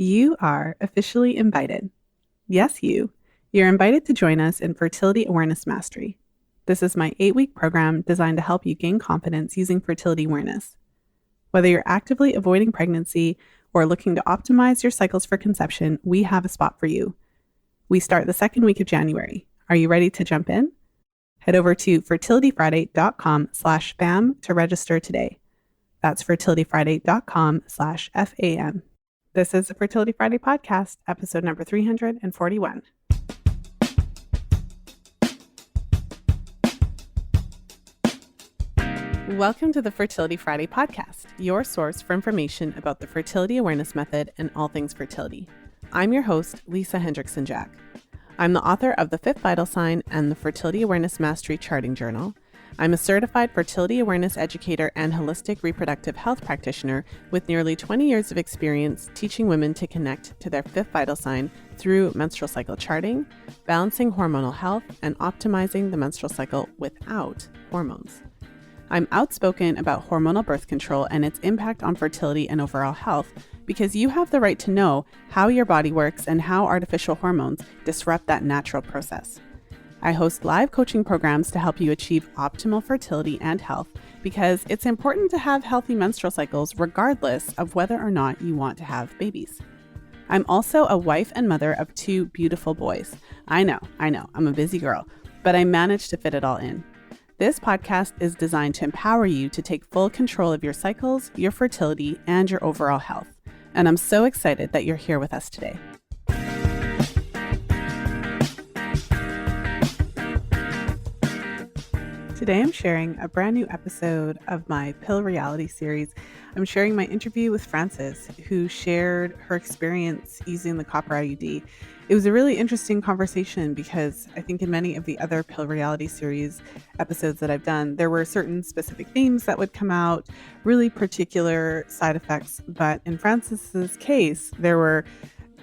You are officially invited. Yes, you. You're invited to join us in Fertility Awareness Mastery. This is my 8-week program designed to help you gain confidence using fertility awareness. Whether you're actively avoiding pregnancy or looking to optimize your cycles for conception, we have a spot for you. We start the second week of January. Are you ready to jump in? Head over to fertilityfriday.com/FAM to register today. That's fertilityfriday.com/FAM. This is the Fertility Friday podcast, episode number 341. Welcome to the Fertility Friday podcast, your source for information about the fertility awareness method and all things fertility. I'm your host, Lisa Hendrickson-Jack. I'm the author of The Fifth Vital Sign and the Fertility Awareness Mastery Charting Journal. I'm a certified fertility awareness educator and holistic reproductive health practitioner with nearly 20 years of experience teaching women to connect to their fifth vital sign through menstrual cycle charting, balancing hormonal health, and optimizing the menstrual cycle without hormones. I'm outspoken about hormonal birth control and its impact on fertility and overall health because you have the right to know how your body works and how artificial hormones disrupt that natural process. I host live coaching programs to help you achieve optimal fertility and health because it's important to have healthy menstrual cycles regardless of whether or not you want to have babies. I'm also a wife and mother of 2 beautiful boys. I know, I'm a busy girl, but I managed to fit it all in. This podcast is designed to empower you to take full control of your cycles, your fertility, and your overall health. And I'm so excited that you're here with us today. Today I'm sharing a brand new episode of my Pill Reality series. I'm sharing my interview with Frances, who shared her experience using the Copper IUD. It was a really interesting conversation because I think in many of the other Pill Reality series episodes that I've done, there were certain specific themes that would come out, really particular side effects. But in Frances's case, there were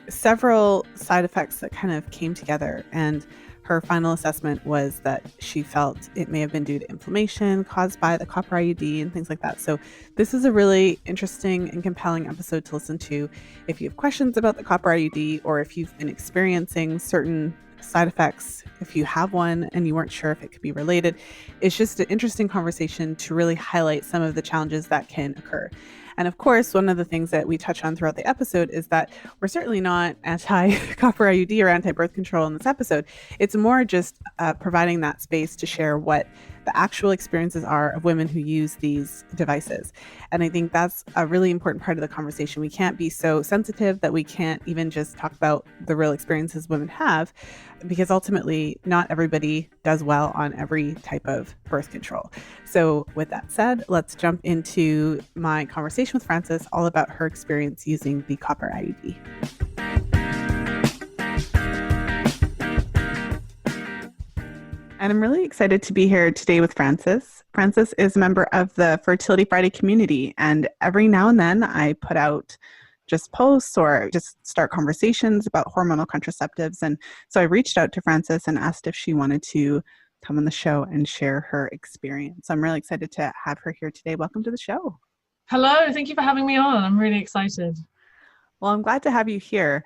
several side effects that kind of came together, and her final assessment was that she felt it may have been due to inflammation caused by the Copper IUD and things like that. So this is a really interesting and compelling episode to listen to if you have questions about the Copper IUD or if you've been experiencing certain side effects, if you have one and you weren't sure if it could be related. It's just an interesting conversation to really highlight some of the challenges that can occur. And of course, one of the things that we touch on throughout the episode is that we're certainly not anti-Copper IUD or anti-birth control in this episode. It's more just providing that space to share what the actual experiences are of women who use these devices. And I think that's a really important part of the conversation. We can't be so sensitive that we can't even just talk about the real experiences women have, because ultimately not everybody does well on every type of birth control. So with that said, let's jump into my conversation with Frances all about her experience using the Copper IUD. And I'm really excited to be here today with Frances. Frances is a member of the Fertility Friday community, and every now and then I put out just posts or just start conversations about hormonal contraceptives. And so I reached out to Frances and asked if she wanted to come on the show and share her experience. I'm really excited to have her here today. Welcome to the show. Hello, thank you for having me on. I'm really excited. Well, I'm glad to have you here.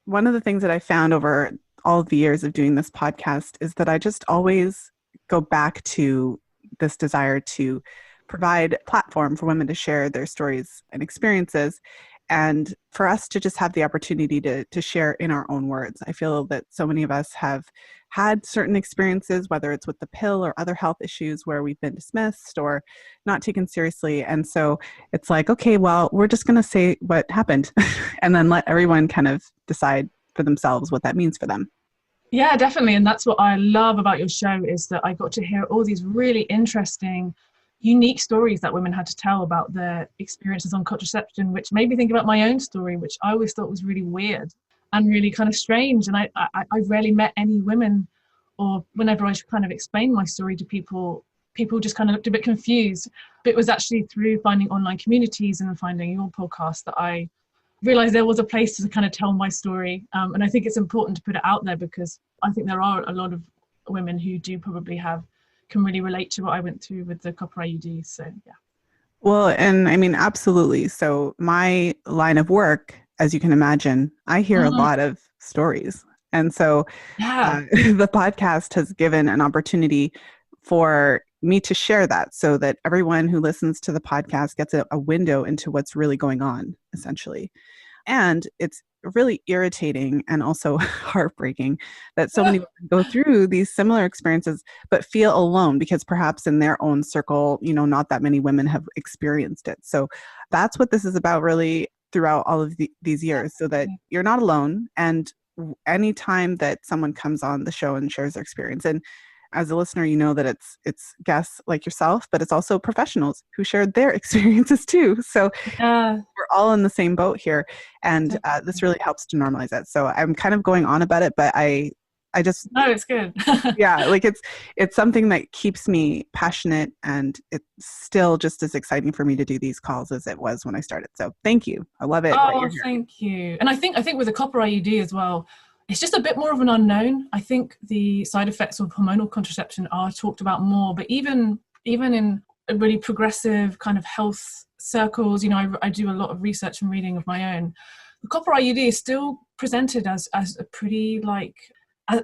One of the things that I found over all of the years of doing this podcast is that I just always go back to this desire to provide a platform for women to share their stories and experiences, and for us to just have the opportunity to share in our own words. I feel that so many of us have had certain experiences, whether it's with the pill or other health issues where we've been dismissed or not taken seriously. And so it's like, okay, well, we're just going to say what happened and then let everyone kind of decide for themselves what that means for them. Yeah, definitely. And that's what I love about your show, is that I got to hear all these really interesting, unique stories that women had to tell about their experiences on contraception, which made me think about my own story, which I always thought was really weird and really kind of strange. And I rarely met any women, or whenever I kind of explained my story to people just kind of looked a bit confused. But it was actually through finding online communities and finding your podcast that I realized there was a place to kind of tell my story. And I think it's important to put it out there because I think there are a lot of women who do probably can really relate to what I went through with the Copper IUD. So, yeah. Well, and I mean, absolutely. So my line of work as you can imagine, I hear a Mhm. lot of stories. And so Yeah. the podcast has given an opportunity for me to share that so that everyone who listens to the podcast gets a window into what's really going on, essentially. And it's really irritating and also heartbreaking that so many women go through these similar experiences but feel alone because perhaps in their own circle, not that many women have experienced it. So that's what this is about, really, throughout all of these years, so that you're not alone. And anytime that someone comes on the show and shares their experience, and as a listener, you know that it's guests like yourself, but it's also professionals who shared their experiences too. So Yeah. we're all in the same boat here, and this Definitely. really helps to normalize it. So I'm kind of going on about it, but I just, No, it's good. yeah, like it's something that keeps me passionate, and it's still just as exciting for me to do these calls as it was when I started. So thank you. I love it that Oh, you're here. thank you. And I think with the copper IUD as well, it's just a bit more of an unknown. I think the side effects of hormonal contraception are talked about more, but even in really progressive kind of health circles, I do a lot of research and reading of my own. The copper IUD is still presented as a pretty like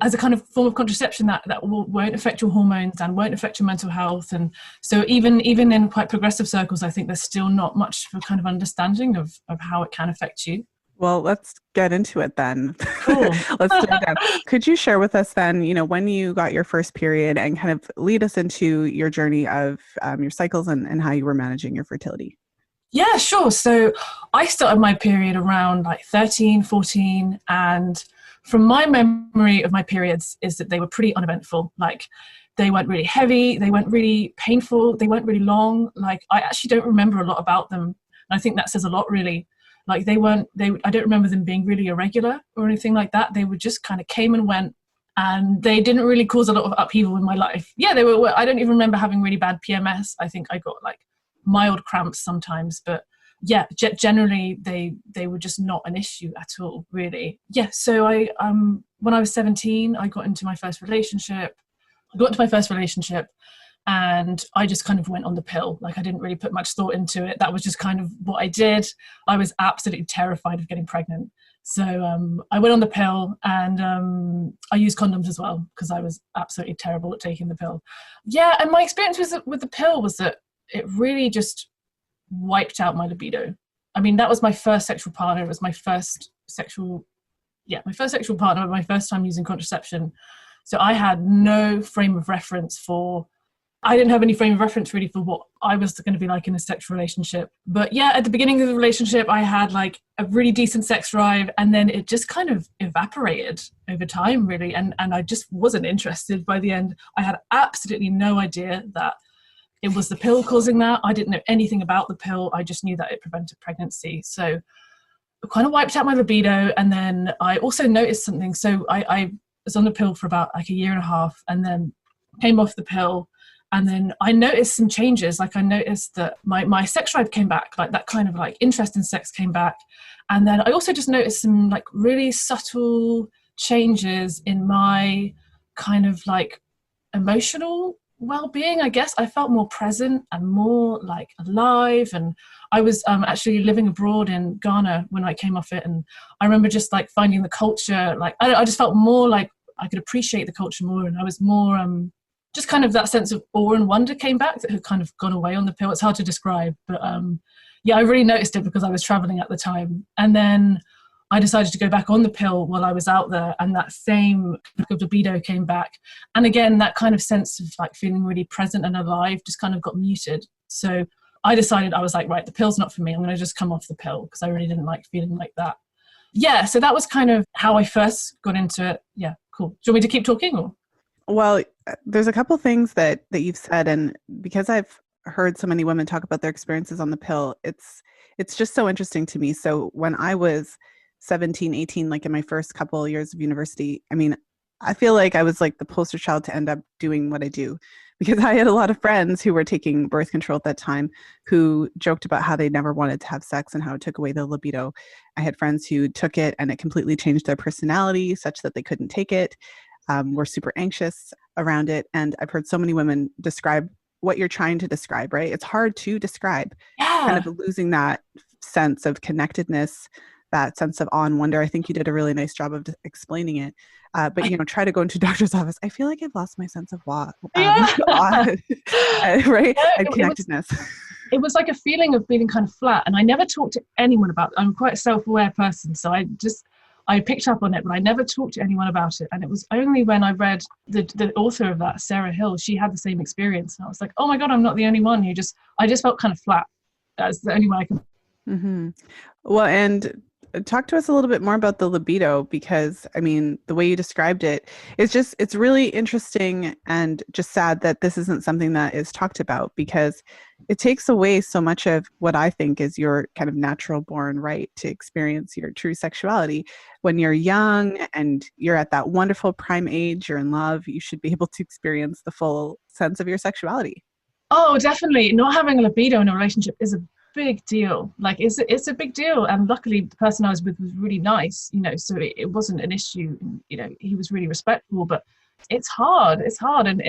as a kind of form of contraception that won't affect your hormones and won't affect your mental health. And so even in quite progressive circles, I think there's still not much of a kind of understanding of how it can affect you. Well, let's get into it then. Cool. Let's dive down. Could you share with us then, when you got your first period, and kind of lead us into your journey of your cycles, and how you were managing your fertility? Yeah, sure. So I started my period around like 13, 14. And from my memory of my periods is that they were pretty uneventful. Like they weren't really heavy, they weren't really painful, they weren't really long. Like I actually don't remember a lot about them. And I think that says a lot, really. Like I don't remember them being really irregular or anything like that. They would just kind of came and went, and they didn't really cause a lot of upheaval in my life. Yeah, they were, I don't even remember having really bad PMS. I think I got like mild cramps sometimes, but yeah, generally they were just not an issue at all, really. Yeah, so I when I was 17, I got into my first relationship. And I just kind of went on the pill. Like I didn't really put much thought into it. That was just kind of what I did. I was absolutely terrified of getting pregnant. So I went on the pill, and I used condoms as well because I was absolutely terrible at taking the pill. Yeah, and my experience with the pill was that it really just wiped out my libido. I mean, that was my first sexual partner. It was my first sexual partner, my first time using contraception. So I had no frame of reference for, I didn't have any frame of reference really for what I was going to be like in a sexual relationship. But yeah, at the beginning of the relationship, I had like a really decent sex drive, and then it just kind of evaporated over time, really. And I just wasn't interested by the end. I had absolutely no idea that it was the pill causing that. I didn't know anything about the pill. I just knew that it prevented pregnancy. So it kind of wiped out my libido. And then I also noticed something. So I was on the pill for about like a year and a half, and then came off the pill. And then I noticed some changes. Like I noticed that my sex drive came back, like that kind of like interest in sex came back. And then I also just noticed some like really subtle changes in my kind of like emotional well-being. I guess I felt more present and more like alive. And I was actually living abroad in Ghana when I came off it, and I remember just like finding the culture, like I just felt more like I could appreciate the culture more, and I was more just kind of that sense of awe and wonder came back that had kind of gone away on the pill. It's hard to describe, but yeah, I really noticed it because I was traveling at the time. And then I decided to go back on the pill while I was out there, and that same libido came back. And again, that kind of sense of like feeling really present and alive just kind of got muted. So I decided, I was like, right, the pill's not for me. I'm going to just come off the pill because I really didn't like feeling like that. Yeah, so that was kind of how I first got into it. Yeah, cool. Do you want me to keep talking or? Well, there's a couple things that you've said, and because I've heard so many women talk about their experiences on the pill, it's just so interesting to me. So when I was 17, 18, like in my first couple of years of university, I mean, I feel like I was like the poster child to end up doing what I do, because I had a lot of friends who were taking birth control at that time who joked about how they never wanted to have sex and how it took away their libido. I had friends who took it and it completely changed their personality such that they couldn't take it, were super anxious around it. And I've heard so many women describe what you're trying to describe, right? It's hard to describe, kind Yeah. of losing that sense of connectedness, that sense of awe and wonder. I think you did a really nice job of explaining it. But, try to go into a doctor's office. I feel like I've lost my sense of awe, Yeah. awe right? Yeah, And connectedness. It was like a feeling of feeling kind of flat. And I never talked to anyone about it. I'm quite a self-aware person. So I picked up on it, but I never talked to anyone about it. And it was only when I read the author of that, Sarah Hill, she had the same experience. And I was like, oh my God, I'm not the only one. I just felt kind of flat. That's the only way I can. Mm-hmm. Well, and talk to us a little bit more about the libido, because I mean, the way you described it, it's really interesting and just sad that this isn't something that is talked about, because it takes away so much of what I think is your kind of natural born right to experience your true sexuality. When you're young and you're at that wonderful prime age, you're in love, you should be able to experience the full sense of your sexuality. Oh, definitely. Not having a libido in a relationship is a big deal. Like it's a big deal. And luckily the person I was with was really nice, so it wasn't an issue. He was really respectful, but it's hard. And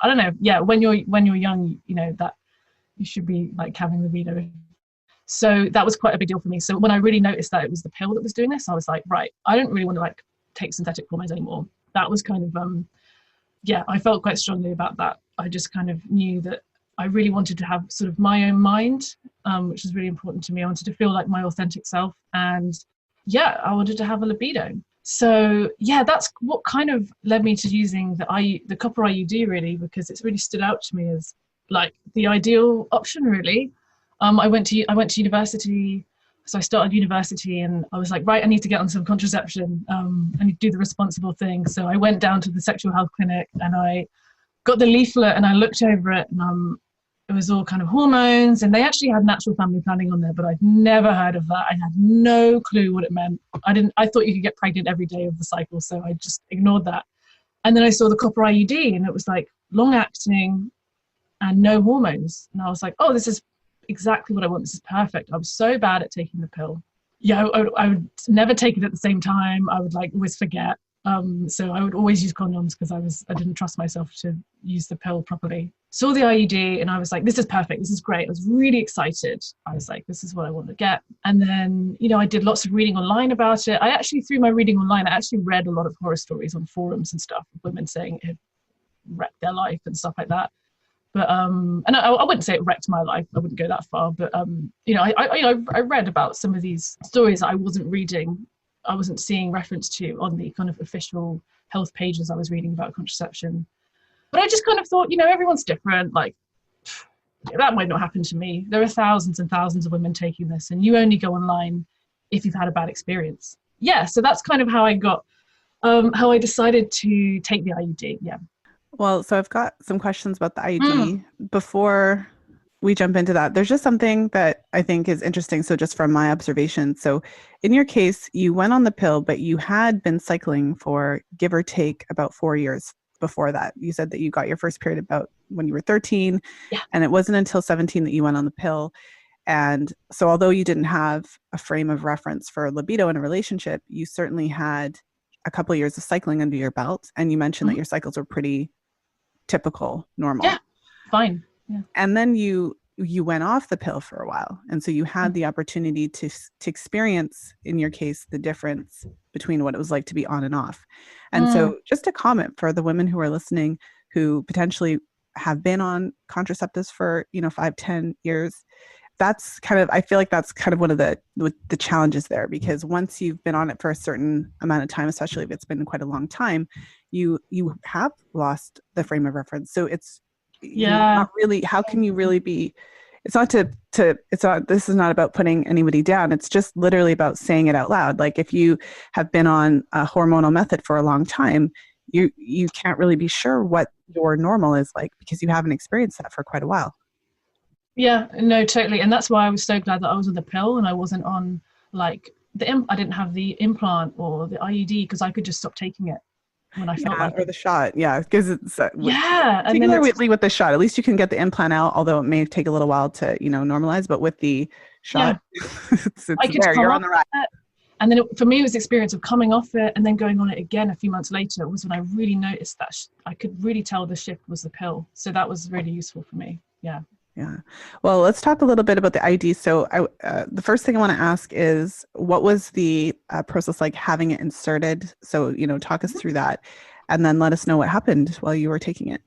I don't know. Yeah. When you're young, that you should be like having libido. So that was quite a big deal for me. So when I really noticed that it was the pill that was doing this, I was like, right, I don't really want to like take synthetic hormones anymore. That was kind of, I felt quite strongly about that. I just kind of knew that I really wanted to have sort of my own mind, which was really important to me. I wanted to feel like my authentic self. And I wanted to have a libido. So that's what kind of led me to using the Copper IUD, really, because it's really stood out to me as like the ideal option, really. I went to university. So I started university and I was like, right, I need to get on some contraception. I need to do the responsible thing. So I went down to the sexual health clinic and I got the leaflet and I looked over it, and it was all kind of hormones, and they actually had natural family planning on there, but I'd never heard of that. I had no clue what it meant. I thought you could get pregnant every day of the cycle, so I just ignored that. And then I saw the Copper IUD and it was like long acting and no hormones. And I was like, oh, this is exactly what I want. This is perfect. I was so bad at taking the pill. I would never take it at the same time. I would like always forget. So I would always use condoms because I didn't trust myself to use the pill properly. Saw the IUD and I was like, this is perfect. This is great. I was really excited. I was like, this is what I want to get. And then, I did lots of reading online about it. Through my reading online, I actually read a lot of horror stories on forums and stuff, of women saying it wrecked their life and stuff like that. But and I wouldn't say it wrecked my life. I wouldn't go that far. But I read about some of these stories that I wasn't seeing reference to on the kind of official health pages I was reading about contraception. But I just kind of thought, everyone's different. Like, that might not happen to me. There are thousands and thousands of women taking this, and you only go online if you've had a bad experience. So that's kind of how I got, how I decided to take the IUD. Yeah. Well, so I've got some questions about the IUD. Before we jump into that, there's just something that I think is interesting. So just from my observation, so in your case, you went on the pill, but you had been cycling for give or take about 4 years before that. You said that you got your first period about when you were 13, and it wasn't until 17 that you went on the pill. And so although you didn't have a frame of reference for libido in a relationship, you certainly had a couple of years of cycling under your belt. And you mentioned that your cycles were pretty typical, normal. Yeah, fine. Yeah. And then you went off the pill for a while. And so you had the opportunity to experience, in your case, the difference between what it was like to be on and off. And so just a comment for the women who are listening who potentially have been on contraceptives for, 5-10 years. That's kind of, I feel like that's kind of one of the challenges there, because once you've been on it for a certain amount of time, especially if it's been quite a long time, you have lost the frame of reference. So it's not really, how can you really be, this is not about putting anybody down. It's just literally about saying it out loud. Like if you have been on a hormonal method for a long time, you can't really be sure what your normal is like because you haven't experienced that for quite a while. Yeah, no, totally. And that's why I was so glad that I was on the pill and I wasn't on like I didn't have the implant or the IUD, because I could just stop taking it when I felt like or the shot. Yeah, because it's particularly with the shot, at least you can get the implant out, although it may take a little while to normalize. But with the shot, it's there. You're on the right. And then for me, it was the experience of coming off it and then going on it again a few months later was when I really noticed that I could really tell the shift was the pill. So that was really useful for me. Yeah. Yeah. Well, let's talk a little bit about the ID. So, the first thing I want to ask is, what was the process like having it inserted? So, talk us through that, and then let us know what happened while you were taking it.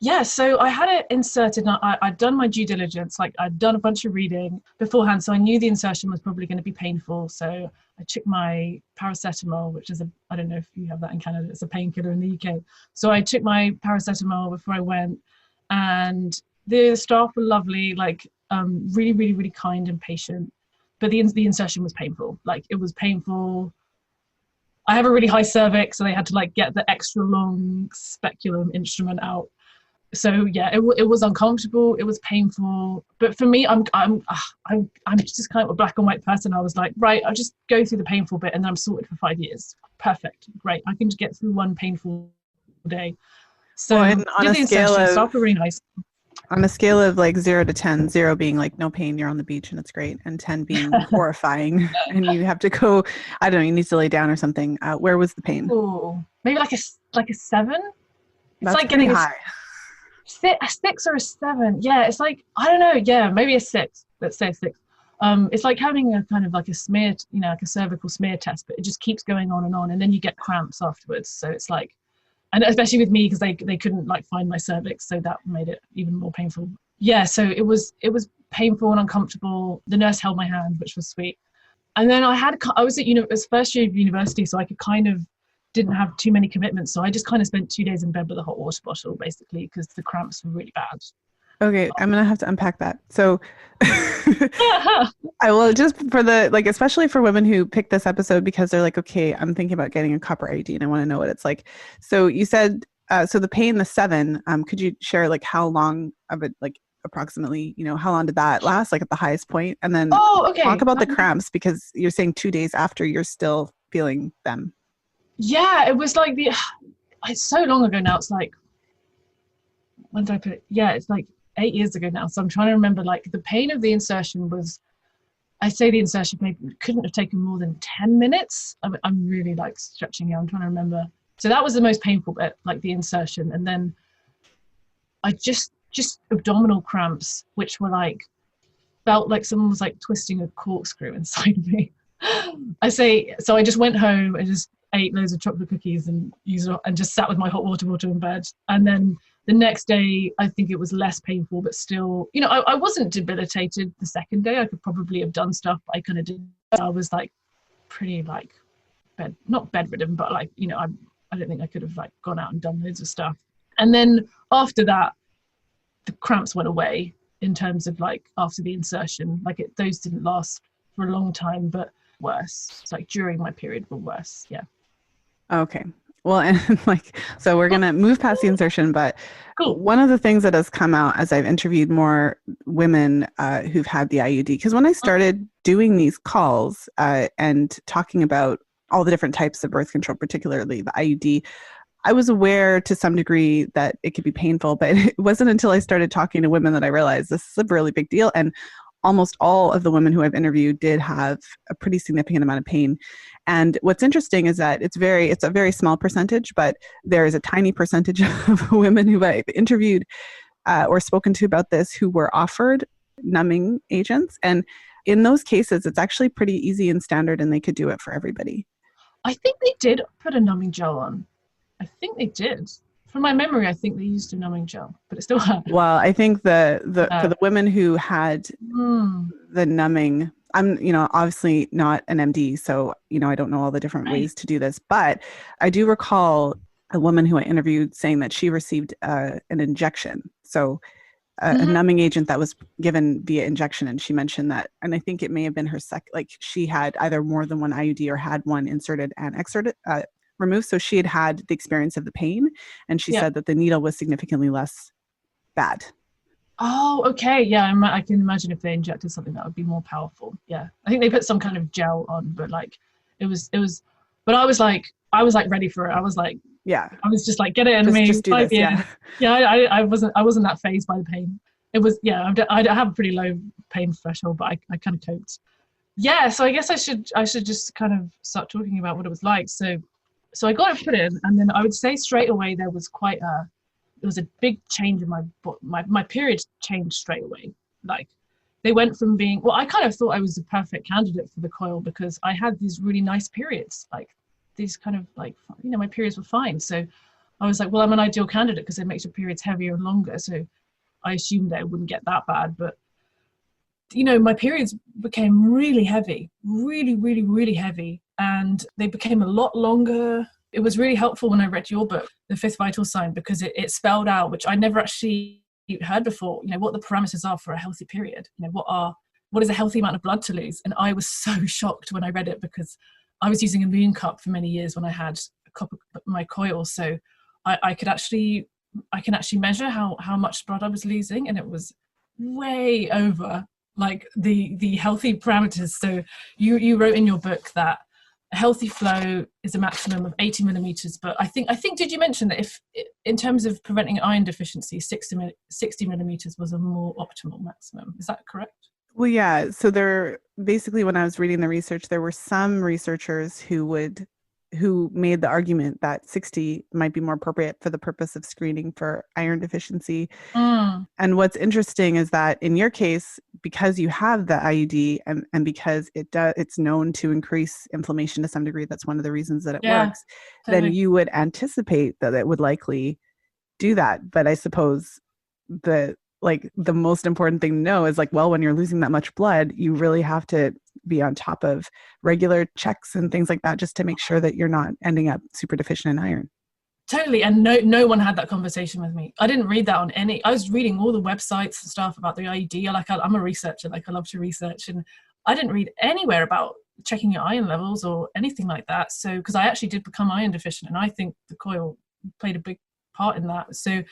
Yeah, so I had it inserted and I'd done my due diligence, like I'd done a bunch of reading beforehand, so I knew the insertion was probably going to be painful. So I took my paracetamol, which is I don't know if you have that in Canada, it's a painkiller in the UK. So I took my paracetamol before I went, and the staff were lovely, like really, really, really kind and patient. But the insertion was painful. Like it was painful. I have a really high cervix, so they had to like get the extra long speculum instrument out. So yeah, it was uncomfortable, it was painful, but for me, I'm just kind of a black and white person. I was like, right, I'll just go through the painful bit and then I'm sorted for 5 years. Perfect, great, I can just get through one painful day. Well, So and did the insertion, staff were really nice. on a scale of like 0 to 10, 0 being like no pain, you're on the beach and it's great, and 10 being horrifying, and you have to go, I don't know, you need to lay down or something. Where was the pain? Oh, maybe like a 7. It's That's like pretty getting high. a 6 or a 7. Yeah, it's like, I don't know. Yeah, maybe a 6. Let's say a 6. It's like having a kind of like a smear, like a cervical smear test, but it just keeps going on, and then you get cramps afterwards. So it's like, and especially with me because they couldn't like find my cervix, so that made it even more painful. Yeah, so it was painful and uncomfortable. The nurse held my hand, which was sweet. And then I was at it was first year of university, so I could kind of didn't have too many commitments. So I just kind of spent 2 days in bed with a hot water bottle, basically, because the cramps were really bad. Okay, I'm gonna have to unpack that. So, I will just for the like, especially for women who pick this episode because they're like, okay, I'm thinking about getting a copper IUD and I want to know what it's like. So you said, so the pain, the 7. Could you share like how long of it, like approximately, how long did that last, like at the highest point, and then Oh, talk okay. about the cramps because you're saying 2 days after you're still feeling them. Yeah, it was like it's so long ago now. It's like, when did I put it? Yeah, it's like 8 years ago now. So I'm trying to remember, like the pain of the insertion was, I say the insertion maybe couldn't have taken more than 10 minutes. I'm really like stretching here. I'm trying to remember. So that was the most painful bit, like the insertion. And then I just abdominal cramps, which were like, felt like someone was like twisting a corkscrew inside of me. So I just went home and just ate loads of chocolate cookies and just sat with my hot water bottle in bed. And then the next day, I think it was less painful, but still, I wasn't debilitated the second day. I could probably have done stuff, but I kind of did. I was like pretty like not bedridden, but like, I don't think I could have like gone out and done loads of stuff. And then after that, the cramps went away in terms of like after the insertion. Like those didn't last for a long time, but worse. It's like during my period were worse. Yeah. Okay. Well, and like, so we're going to move past the insertion, but Cool. one of the things that has come out as I've interviewed more women who've had the IUD, because when I started doing these calls and talking about all the different types of birth control, particularly the IUD, I was aware to some degree that it could be painful, but it wasn't until I started talking to women that I realized this is a really big deal. And almost all of the women who I've interviewed did have a pretty significant amount of pain. And what's interesting is that it's a very small percentage, but there is a tiny percentage of women who I've interviewed or spoken to about this who were offered numbing agents. And in those cases, it's actually pretty easy and standard, and they could do it for everybody. I think they did put a numbing gel on. I think they did. From my memory, I think they used a numbing gel, but it still hurt. Well, I think the for the women who had the numbing, I'm obviously not an MD, so I don't know all the different ways to do this, but I do recall a woman who I interviewed saying that she received an injection, so a numbing agent that was given via injection, and she mentioned that, and I think it may have been her like she had either more than one IUD or had one inserted and exerted removed, so she had the experience of the pain, and she said that the needle was significantly less bad. Oh, okay. Yeah, I can imagine if they injected something that would be more powerful. Yeah, I think they put some kind of gel on, but like it was. But I was like ready for it. I was like, I was just like, get it in me. Just do 5 this. years. Yeah. I wasn't that phased by the pain. It was I have a pretty low pain threshold, but I kind of coped. Yeah, so I guess I should just kind of start talking about what it was like. So I got it put in, and then I would say straight away there was quite a was a big change in my periods changed straight away. Like they went from being, well, I kind of thought I was the perfect candidate for the coil because I had these really nice periods, like these kind of like, my periods were fine. So I was like, well, I'm an ideal candidate because it makes your periods heavier and longer. So I assumed that it wouldn't get that bad, but my periods became really heavy, really, really, really heavy. And they became a lot longer. It was really helpful when I read your book, The Fifth Vital Sign, because it spelled out, which I never actually heard before, what the parameters are for a healthy period. What is a healthy amount of blood to lose? And I was so shocked when I read it because I was using a moon cup for many years when I had my coil. So I can actually measure how much blood I was losing, and it was way over like the healthy parameters. So you wrote in your book that a healthy flow is a maximum of 80 millimeters, but I think did you mention that if in terms of preventing iron deficiency, 60 millimeters was a more optimal maximum? Is that correct? Well, yeah. So basically, when I was reading the research, there were some researchers who made the argument that 60 might be more appropriate for the purpose of screening for iron deficiency. And what's interesting is that in your case, because you have the IUD and because it's known to increase inflammation to some degree, that's one of the reasons that it works, totally. Then you would anticipate that it would likely do that. But I suppose the most important thing to know is when you're losing that much blood, you really have to be on top of regular checks and things like that just to make sure that you're not ending up super deficient in iron. Totally. And no one had that conversation with me. I didn't read that on any. I was reading all the websites and stuff about the IUD. I'm a researcher. I love to research, and I didn't read anywhere about checking your iron levels or anything like that. So because I actually did become iron deficient, and I think the coil played a big part in that. So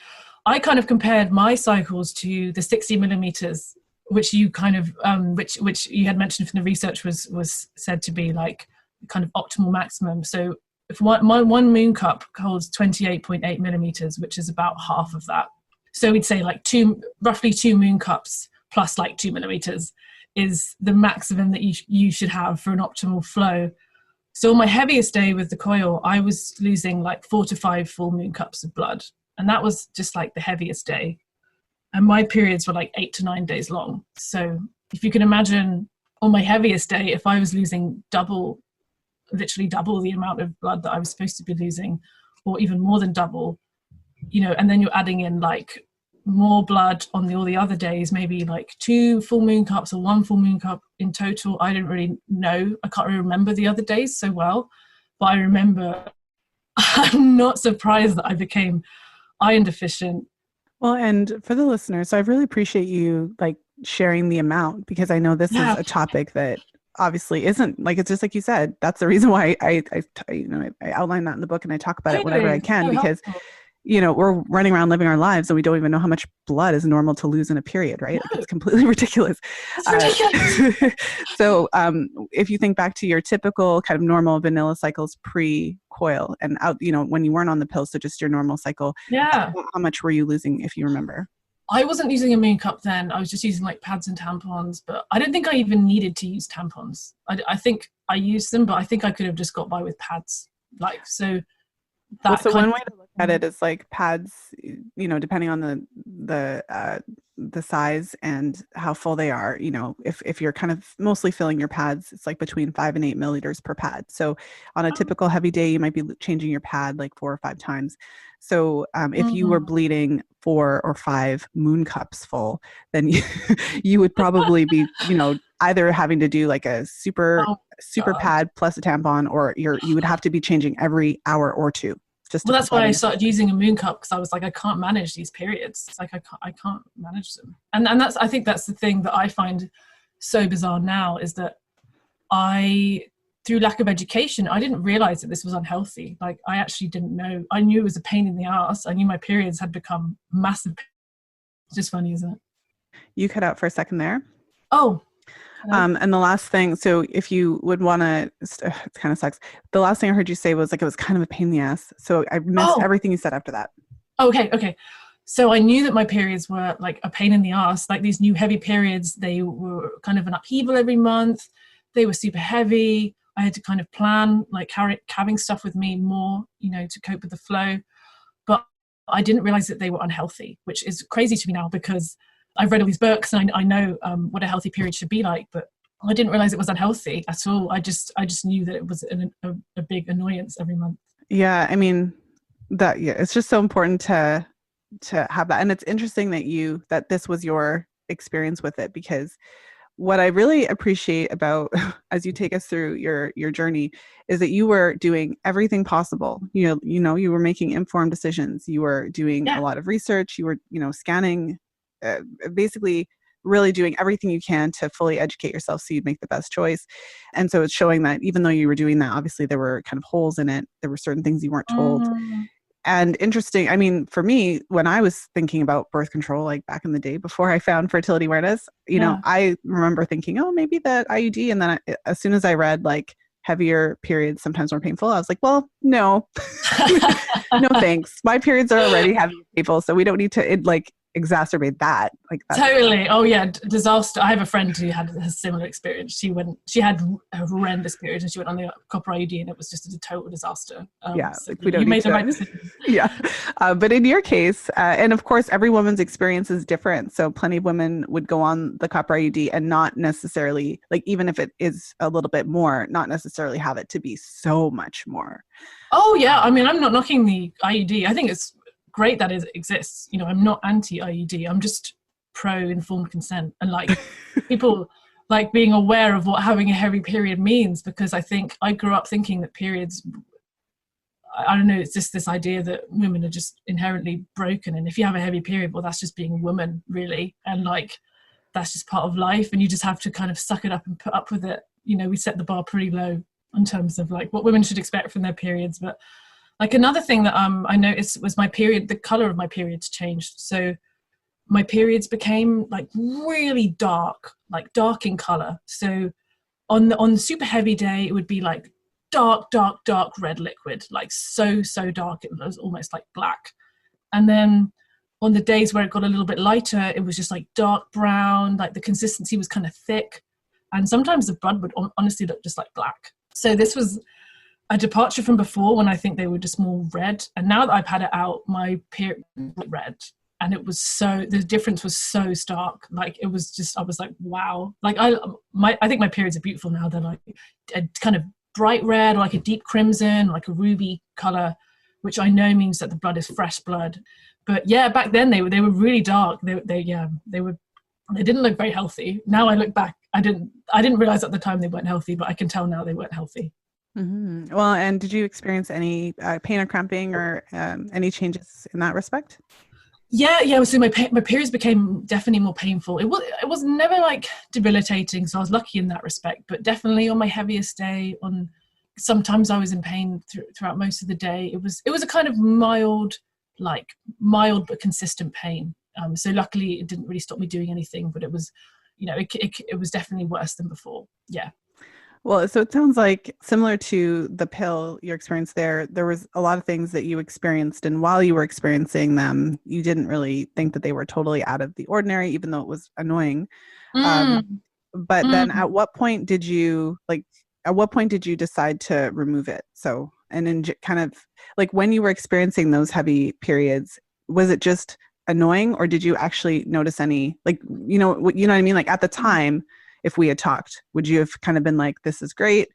I kind of compared my cycles to the 60 millimeters, which you kind of which you had mentioned from the research was said to be like kind of optimal maximum. So if one moon cup holds 28.8 millimeters, which is about half of that. So we'd say roughly 2 moon cups plus 2 millimeters is the maximum that you should have for an optimal flow. So on my heaviest day with the coil, I was losing 4 to 5 full moon cups of blood. And that was just the heaviest day. And my periods were 8 to 9 days long. So if you can imagine on my heaviest day, if I was losing literally double the amount of blood that I was supposed to be losing, or even more than double, and then you're adding in more blood on all the other days, maybe 2 full moon cups or 1 full moon cup in total. I didn't really know. I can't really remember the other days so well, but I remember I'm not surprised that I became iron deficient. Well, and for the listeners, so I really appreciate you sharing the amount, because I know this is a topic that obviously isn't it's just like you said. That's the reason why I outline that in the book and I talk about it whenever I can, because we're running around living our lives and we don't even know how much blood is normal to lose in a period, right? It's completely ridiculous. It's ridiculous. So if you think back to your typical kind of normal vanilla cycles pre-coil and out, when you weren't on the pill, so just your normal cycle, how much were you losing, if you remember? I wasn't using a moon cup then. I was just using pads and tampons, but I don't think I even needed to use tampons. I think I used them, but I think I could have just got by with pads. So one way to look at it is pads, depending on the size and how full they are, if you're kind of mostly filling your pads, it's between 5 and 8 milliliters per pad. So on a typical heavy day, you might be changing your pad 4 or 5 times. So if you were bleeding 4 or 5 moon cups full, then you would probably be, either having to do a super pad plus a tampon, or you would have to be changing every hour or two. That's why I started using a moon cup, because I was I can't manage these periods. It's I can't manage them. And I think that's the thing that I find so bizarre now, is that through lack of education, I didn't realize that this was unhealthy. I actually didn't know. I knew it was a pain in the ass. I knew my periods had become massive. It's just funny, isn't it? You cut out for a second there. Oh. And the last thing, so if you would want to, it kind of sucks. The last thing I heard you say was it was kind of a pain in the ass. So I missed everything you said after that. Okay. So I knew that my periods were a pain in the ass. These new heavy periods, they were kind of an upheaval every month. They were super heavy. I had to kind of plan, having stuff with me more, to cope with the flow. But I didn't realize that they were unhealthy, which is crazy to me now because I've read all these books and I know what a healthy period should be like, but I didn't realize it was unhealthy at all. I just knew that it was a big annoyance every month. Yeah, I mean it's just so important to have that. And it's interesting that this was your experience with it, because what I really appreciate about as you take us through your journey is that you were doing everything possible. You were making informed decisions. You were doing a Yeah. lot of research. You were, scanning, basically really doing everything you can to fully educate yourself so you'd make the best choice. And so it's showing that even though you were doing that, obviously there were kind of holes in it. There were certain things you weren't told. And interesting, I mean, for me, when I was thinking about birth control, like back in the day before I found fertility awareness, I remember thinking, oh, maybe that IUD. And then as soon as I read like heavier periods, sometimes more painful, I was like, well, no, no, thanks. My periods are already heavy and painful, so we don't need to exacerbate that. Like that. Totally. Oh yeah, disaster. I have a friend who had a similar experience. She had a horrendous period and she went on the Copper IUD and it was just a total disaster. Yeah, so we don't you need made to. the right decision. Yeah. But in your case, and of course, every woman's experience is different. So plenty of women would go on the Copper IUD and not necessarily, like, even if it is a little bit more, not necessarily have it to be so much more. Oh yeah. I mean, I'm not knocking the IUD. I think it's great that it exists. I'm not anti-IUD. I'm just pro-informed consent and like people like being aware of what having a heavy period means, because I think I grew up thinking that periods, I don't know, it's just this idea that women are just inherently broken, and if you have a heavy period, well, that's just being a woman, really, and like that's just part of life and you just have to kind of suck it up and put up with it. We set the bar pretty low in terms of like what women should expect from their periods. But like another thing that I noticed was the color of my periods changed. So my periods became like really dark, like dark in color. So on the super heavy day, it would be like dark, dark, dark red liquid, like so dark it was almost like black. And then on the days where it got a little bit lighter, it was just like dark brown, like the consistency was kind of thick. And sometimes the blood would honestly look just like black. So this was a departure from before when I think they were just more red. And now that I've had it out, my period was red. And it was the difference was so stark. Like it was just, I was like, wow. Like I think my periods are beautiful now. They're like a kind of bright red, or like a deep crimson, like a ruby color, which I know means that the blood is fresh blood. But yeah, back then they were really dark. They didn't look very healthy. Now I look back, I didn't realize at the time they weren't healthy, but I can tell now they weren't healthy. Mm-hmm. Well, and did you experience any pain or cramping or any changes in that respect? Yeah. So my periods became definitely more painful. It was never like debilitating, so I was lucky in that respect. But definitely on my heaviest day, sometimes I was in pain throughout most of the day. It was a kind of mild but consistent pain. So luckily, it didn't really stop me doing anything. But it was, it was definitely worse than before. Yeah. Well, so it sounds like similar to the pill, your experience there was a lot of things that you experienced. And while you were experiencing them, you didn't really think that they were totally out of the ordinary, even though it was annoying. But then at what point did you decide to remove it? So, and in kind of like when you were experiencing those heavy periods, was it just annoying, or did you actually notice any, like, what I mean? Like at the time, if we had talked, would you have kind of been like, this is great?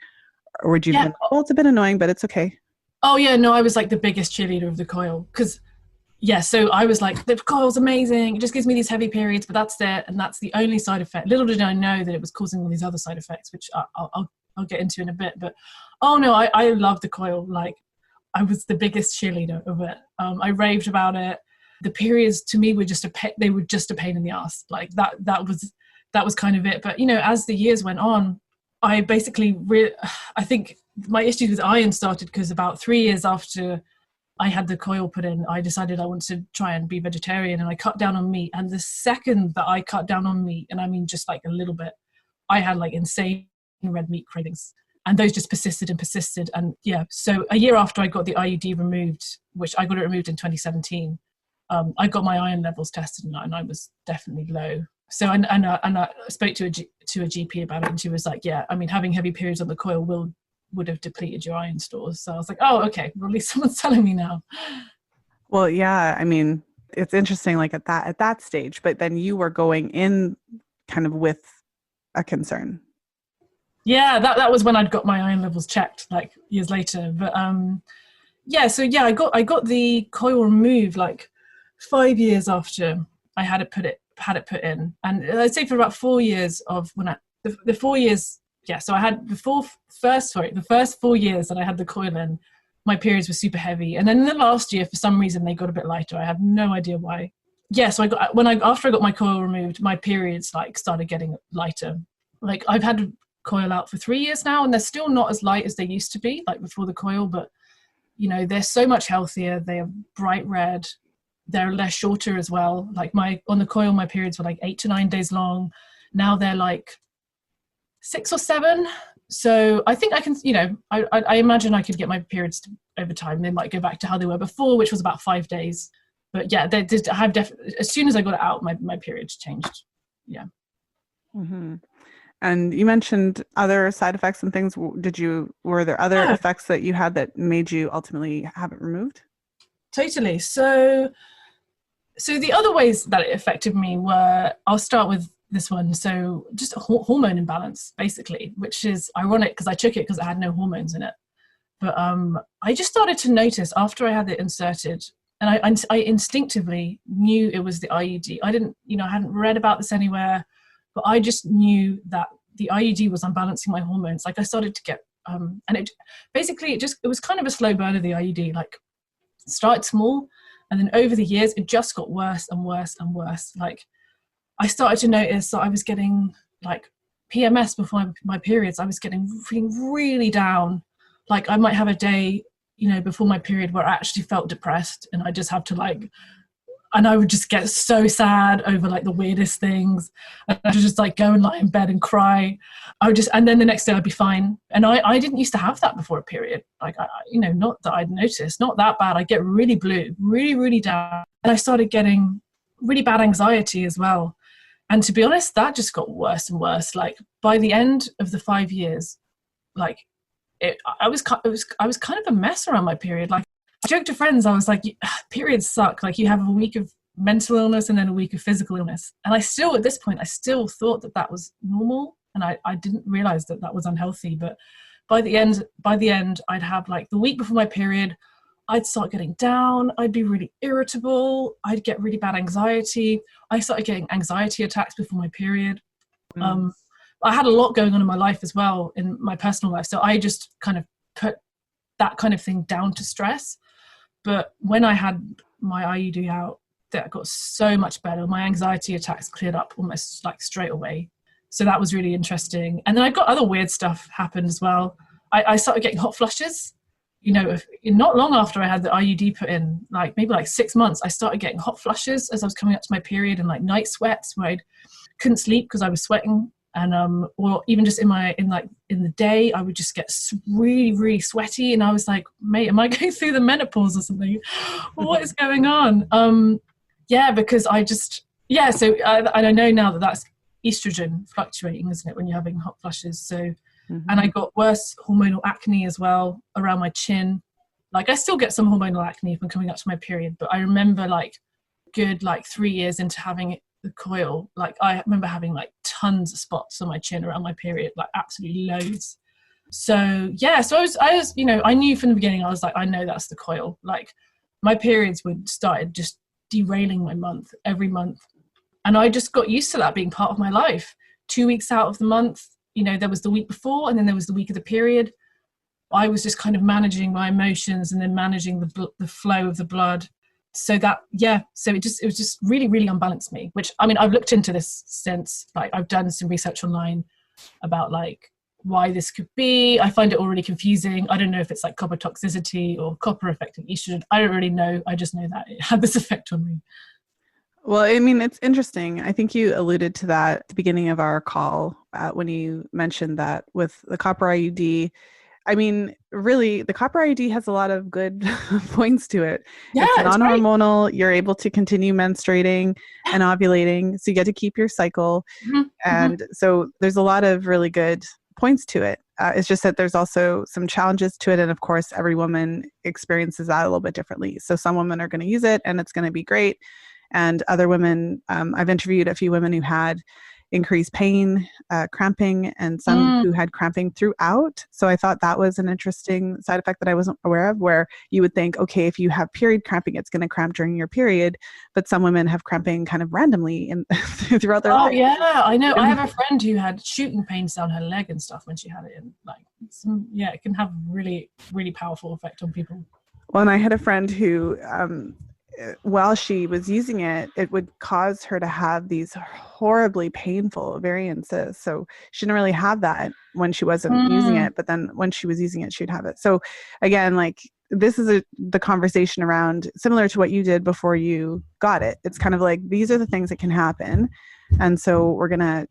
Or would you have been, well, it's a bit annoying, but it's okay? Oh yeah, no, I was like the biggest cheerleader of the coil. Because so I was like, the coil's amazing. It just gives me these heavy periods, but that's it. And that's the only side effect. Little did I know that it was causing all these other side effects, which I'll get into in a bit. But oh no, I love the coil. Like I was the biggest cheerleader of it. I raved about it. The periods to me were just they were just a pain in the ass. Like that was kind of it. But as the years went on, I basically I think my issues with iron started because about 3 years after I had the coil put in, I decided I wanted to try and be vegetarian, and I cut down on meat. And the second that I cut down on meat, and I mean just like a little bit, I had like insane red meat cravings, and those just persisted and persisted. And yeah, so a year after I got the IUD removed, which I got it removed in 2017, I got my iron levels tested, and I was definitely low. So and I spoke to a GP about it, and she was like, yeah, I mean, having heavy periods on the coil would have depleted your iron stores. So I was like, oh, okay, well, at least someone's telling me now. Well, yeah, I mean, it's interesting like at that stage, but then you were going in kind of with a concern. Yeah, that was when I'd got my iron levels checked like years later. But yeah, so yeah, I got the coil removed like 5 years after I had it put in, and I'd say for about 4 years of when the 4 years. Yeah, so I had the first 4 years that I had the coil in, my periods were super heavy, and then in the last year, for some reason, they got a bit lighter. I have no idea why. Yeah, so I got when I after I got my coil removed, my periods like started getting lighter. Like I've had a coil out for 3 years now, and they're still not as light as they used to be, like before the coil, but they're so much healthier. They are bright red. They're shorter as well. Like on the coil, my periods were like 8 to 9 days long. Now they're like 6 or 7. So I think I can, I imagine I could get my periods over time. They might go back to how they were before, which was about 5 days. But yeah, they did have definitely, as soon as I got it out, my periods changed. Yeah. Hmm. And you mentioned other side effects and things. Were there other Yeah, effects that you had that made you ultimately have it removed? totally. So the other ways that it affected me were, I'll start with this one. So just a hormone imbalance, basically, which is ironic because I took it because it had no hormones in it. But I just started to notice after I had it inserted, and I instinctively knew it was the IUD. I didn't, I hadn't read about this anywhere, but I just knew that the IUD was unbalancing my hormones. Like I started to get, and it basically it was kind of a slow burn of the IUD. Like it started small, and then over the years it just got worse and worse and worse. Like I started to notice that I was getting like PMS before my periods. I was feeling really down. Like I might have a day, before my period where I actually felt depressed, and I just have to and I would just get so sad over like the weirdest things. And I would just like go and lie in bed and cry. And then the next day I'd be fine. And I didn't used to have that before a period. Like, not that I'd noticed, not that bad. I get really blue, really, really down. And I started getting really bad anxiety as well. And to be honest, that just got worse and worse. Like by the end of the 5 years, like I was kind of a mess around my period. Like I joked to friends, I was like, periods suck. Like you have a week of mental illness and then a week of physical illness. And at this point, I still thought that was normal. And I didn't realize that was unhealthy. But by the end, I'd have like the week before my period, I'd start getting down. I'd be really irritable. I'd get really bad anxiety. I started getting anxiety attacks before my period. Mm. I had a lot going on in my life as well, in my personal life. So I just kind of put that kind of thing down to stress. But when I had my IUD out, that got so much better. My anxiety attacks cleared up almost like straight away. So that was really interesting. And then I got other weird stuff happened as well. I started getting hot flushes. Not long after I had the IUD put in, like maybe like 6 months, I started getting hot flushes as I was coming up to my period, and like night sweats where I couldn't sleep because I was sweating. And or even just in the day, I would just get really, really sweaty, and I was like, mate, am I going through the menopause or something? What is going on? Yeah, because so I know now that that's estrogen fluctuating, isn't it, when you're having hot flushes? So Mm-hmm. and I got worse hormonal acne as well around my chin. Like I still get some hormonal acne if I'm coming up to my period, but I remember like good like 3 years into having the coil, like I remember having like tons of spots on my chin around my period, like absolutely loads. So yeah, so I was, I knew from the beginning, I was like, I know that's the coil. Like my periods would started just derailing my month every month. And I just got used to that being part of my life. 2 weeks out of the month, there was the week before, and then there was the week of the period. I was just kind of managing my emotions and then managing the flow of the blood. So so it was just really, really unbalanced me, which, I mean, I've looked into this since, like I've done some research online about like why this could be. I find it all really confusing. I don't know if it's like copper toxicity or copper affecting estrogen. I don't really know. I just know that it had this effect on me. Well, I mean, it's interesting. I think you alluded to that at the beginning of our call when you mentioned that with the copper IUD. I mean, really, the copper IUD has a lot of good points to it. Yeah, It's it's great. non-hormonal. You're able to continue menstruating and ovulating, so you get to keep your cycle. Mhm, mhm. And so there's a lot of really good points to it. It's just that there's also some challenges to it. And of course, every woman experiences that a little bit differently. So some women are going to use it and it's going to be great. And other women, I've interviewed a few women who had increased pain, cramping, and some who had cramping throughout. So I thought that was an interesting side effect that I wasn't aware of, where you would think, okay, if you have period cramping, it's going to cramp during your period. But some women have cramping kind of randomly throughout their life. Oh, yeah, I know. I have a friend who had shooting pains down her leg and stuff when she had it. And it can have really, really powerful effect on people. Well, and I had a friend who, while she was using it, it would cause her to have these horribly painful variances. So she didn't really have that when she wasn't using it, but then when she was using it, she'd have it. So again, like this is the conversation around similar to what you did before you got it. It's kind of like, these are the things that can happen. And so we're going to,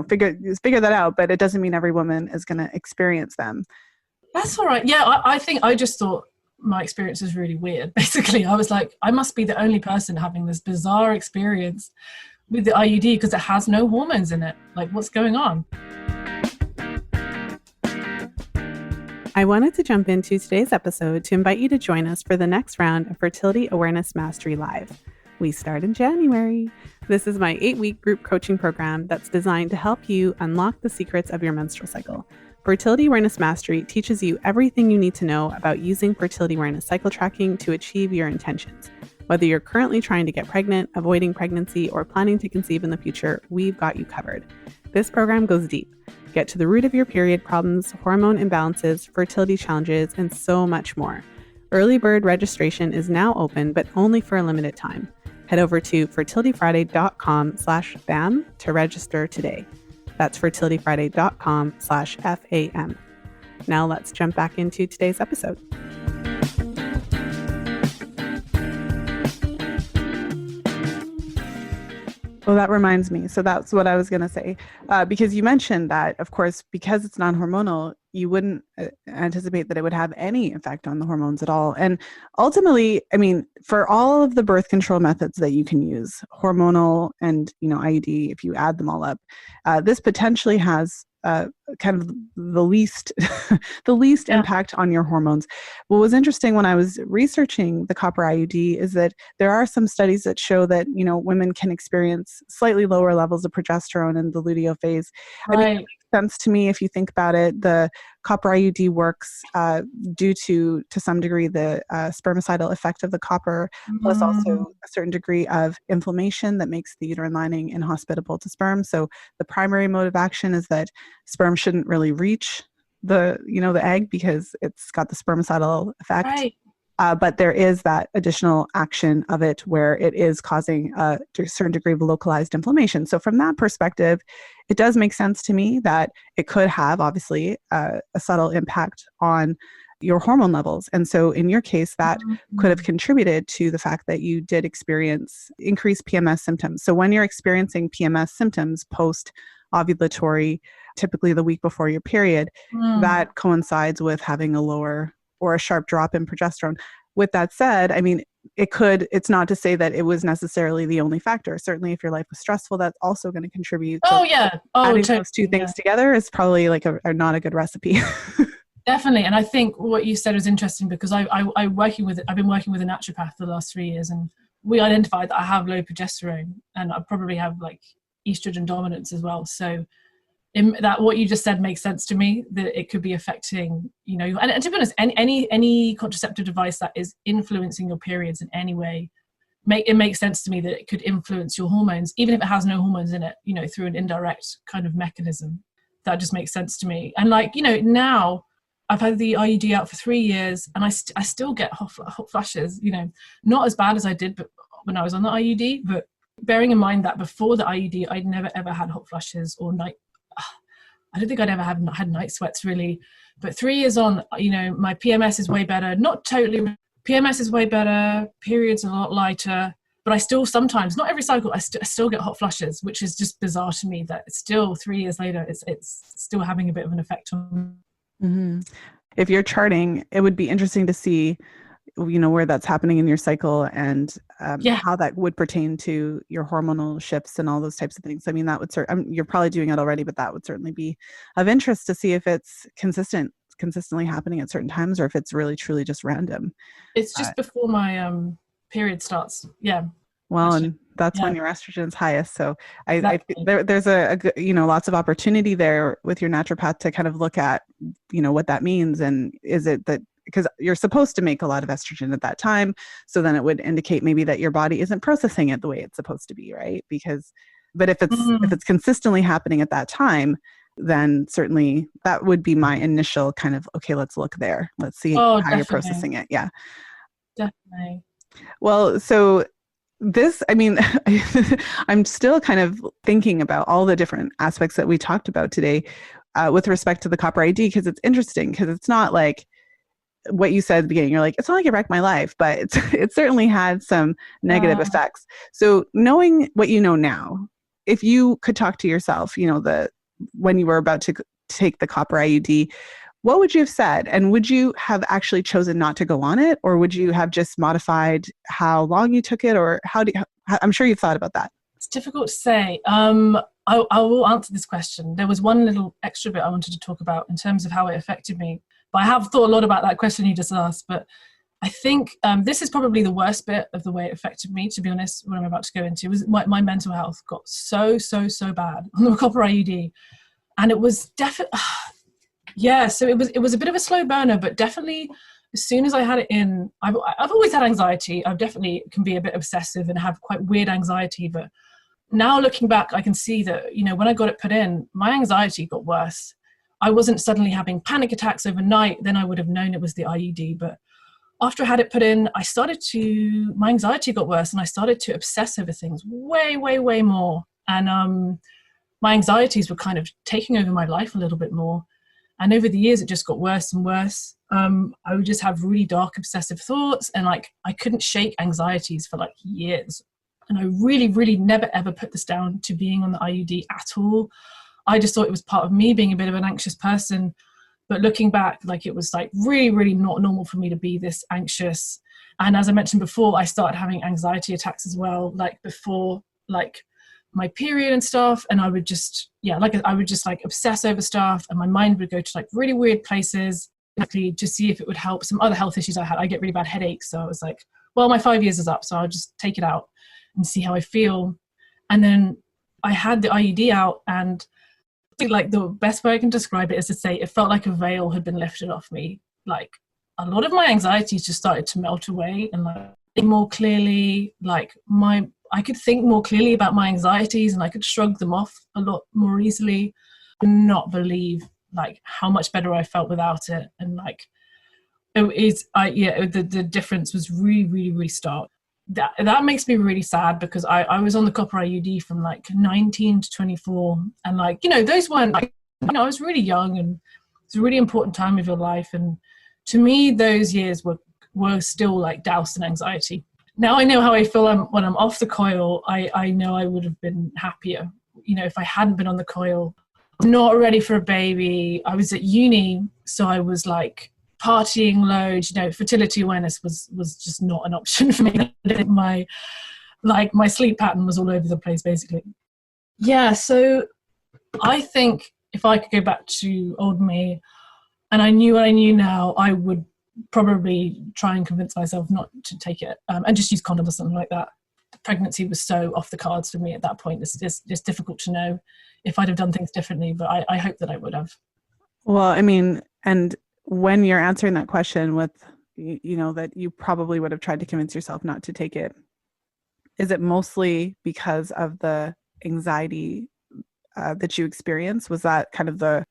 figure that out, but it doesn't mean every woman is going to experience them. That's all right. Yeah. I think I just thought my experience was really weird. Basically, I was like, I must be the only person having this bizarre experience with the IUD because it has no hormones in it. Like, what's going on? I wanted to jump into today's episode to invite you to join us for the next round of Fertility Awareness Mastery Live. We start in January. This is my 8-week group coaching program that's designed to help you unlock the secrets of your menstrual cycle. Fertility Awareness Mastery teaches you everything you need to know about using fertility awareness cycle tracking to achieve your intentions. Whether you're currently trying to get pregnant, avoiding pregnancy, or planning to conceive in the future, we've got you covered. This program goes deep. Get to the root of your period problems, hormone imbalances, fertility challenges, and so much more. Early bird registration is now open, but only for a limited time. Head over to fertilityfriday.com/BAM to register today. That's fertilityfriday.com/FAM. Now let's jump back into today's episode. Well, that reminds me. So that's what I was going to say. Because you mentioned that, of course, because it's non-hormonal, you wouldn't anticipate that it would have any effect on the hormones at all. And ultimately, I mean, for all of the birth control methods that you can use, hormonal and, IUD, if you add them all up, this potentially has kind of the least impact on your hormones. What was interesting when I was researching the Copper IUD is that there are some studies that show that, women can experience slightly lower levels of progesterone in the luteal phase. Right. I mean, it makes sense to me if you think about it. The Copper IUD works due to some degree the spermicidal effect of the copper, plus also a certain degree of inflammation that makes the uterine lining inhospitable to sperm. So the primary mode of action is that sperm shouldn't really reach the egg because it's got the spermicidal effect. Right. But there is that additional action of it where it is causing a certain degree of localized inflammation. So from that perspective, it does make sense to me that it could have, obviously, a subtle impact on your hormone levels. And so in your case, that could have contributed to the fact that you did experience increased PMS symptoms. So when you're experiencing PMS symptoms post-ovulatory, typically the week before your period, that coincides with having a lower or a sharp drop in progesterone. With that said, I mean, it's not to say that it was necessarily the only factor. Certainly if your life was stressful, that's also going to contribute. Oh, yeah. Adding those two things together is probably like not a good recipe. Definitely. And I think what you said was interesting because I've been working with a naturopath for the last 3 years, and we identified that I have low progesterone and I probably have like estrogen dominance as well. So that what you just said makes sense to me, that it could be affecting, and to be honest, any contraceptive device that is influencing your periods in any way, it makes sense to me that it could influence your hormones, even if it has no hormones in it, through an indirect kind of mechanism. That just makes sense to me. And now I've had the IUD out for 3 years and I still get hot flashes, not as bad as I did but when I was on the IUD, but bearing in mind that before the IUD, I'd never ever had hot flashes or I don't think I'd ever had night sweats really, but 3 years on, my PMS is way better. Not totally. PMS is way better. Periods are a lot lighter, but I still sometimes, not every cycle, I still get hot flushes, which is just bizarre to me that it's still 3 years later, it's still having a bit of an effect on me. If you're charting, it would be interesting to see where that's happening in your cycle, and Yeah, how that would pertain to your hormonal shifts and all those types of things. I mean, that would you're probably doing it already, but that would certainly be of interest to see if it's consistently happening at certain times, or if it's really truly just random. it's Uh, just before my period starts. Yeah, well, actually. and that's Yeah, when your estrogen's highest. So exactly. there's lots of opportunity there with your naturopath to kind of look at, what that means. And is it that because you're supposed to make a lot of estrogen at that time, so then it would indicate maybe that your body isn't processing it the way it's supposed to be, right? But if Mm. it's consistently happening at that time, then certainly that would be my initial kind of, okay, let's look there. Let's see Oh, how you're definitely, processing it. Yeah. definitely. Well, so I mean, I'm still kind of thinking about all the different aspects that we talked about today, with respect to the Copper ID, because it's interesting, because it's not like what you said at the beginning. You're like, it's not like it wrecked my life, but it certainly had some negative Uh, effects. So knowing what you know now, if you could talk to yourself, when you were about to take the Copper IUD, what would you have said? And would you have actually chosen not to go on it? Or would you have just modified how long you took it? Or I'm sure you've thought about that. it's difficult to say. I will answer this question. There was one little extra bit I wanted to talk about in terms of how it affected me. But I have thought a lot about that question you just asked. But I think this is probably the worst bit of the way it affected me, to be honest, what I'm about to go into. Was my mental health got so bad on the Copper IUD. And it was definitely, yeah, so it was a bit of a slow burner, but definitely as soon as I had it in, I've always had anxiety. I definitely can be a bit obsessive and have quite weird anxiety, but now looking back, I can see that, when I got it put in, my anxiety got worse. I wasn't suddenly having panic attacks overnight, then I would have known it was the IUD. But after I had it put in, my anxiety got worse and I started to obsess over things way, way, way more. And my anxieties were kind of taking over my life a little bit more. And over the years, it just got worse and worse. I would just have really dark, obsessive thoughts, and I couldn't shake anxieties for years. And I really, really never ever put this down to being on the IUD at all. I just thought it was part of me being a bit of an anxious person. But looking back, it was really, really not normal for me to be this anxious. And as I mentioned before, I started having anxiety attacks as well, before my period and stuff. And I would just, I would just obsess over stuff, and my mind would go to really weird places, to see if it would help some other health issues I had. I get really bad headaches. So I was like, well, my 5 years is up, so I'll just take it out and see how I feel. And then I had the IUD out, and I think the best way I can describe it is to say it felt like a veil had been lifted off me. A lot of my anxieties just started to melt away, and think more clearly. I could think more clearly about my anxieties, and I could shrug them off a lot more easily. And not believe how much better I felt without it. And the difference was really, really, really stark. That makes me really sad, because I was on the Copper IUD from 19 to 24, and those weren't I was really young, and it's a really important time of your life, and to me those years were still doused in anxiety. Now I know how I feel when I'm off the coil. I know I would have been happier, if I hadn't been on the coil. Not ready for a baby. I was at uni, so I was partying loads. Fertility awareness was just not an option for me. My sleep pattern was all over the place, basically. Yeah, so I think if I could go back to old me, and I knew what I knew now, I would probably try and convince myself not to take it, and just use condoms or something like that. Pregnancy was so off the cards for me at that point. It's difficult to know if I'd have done things differently, but I hope that I would have. Well, I mean, and when you're answering that question with, that you probably would have tried to convince yourself not to take it, is it mostly because of the anxiety that you experienced? Was that kind of the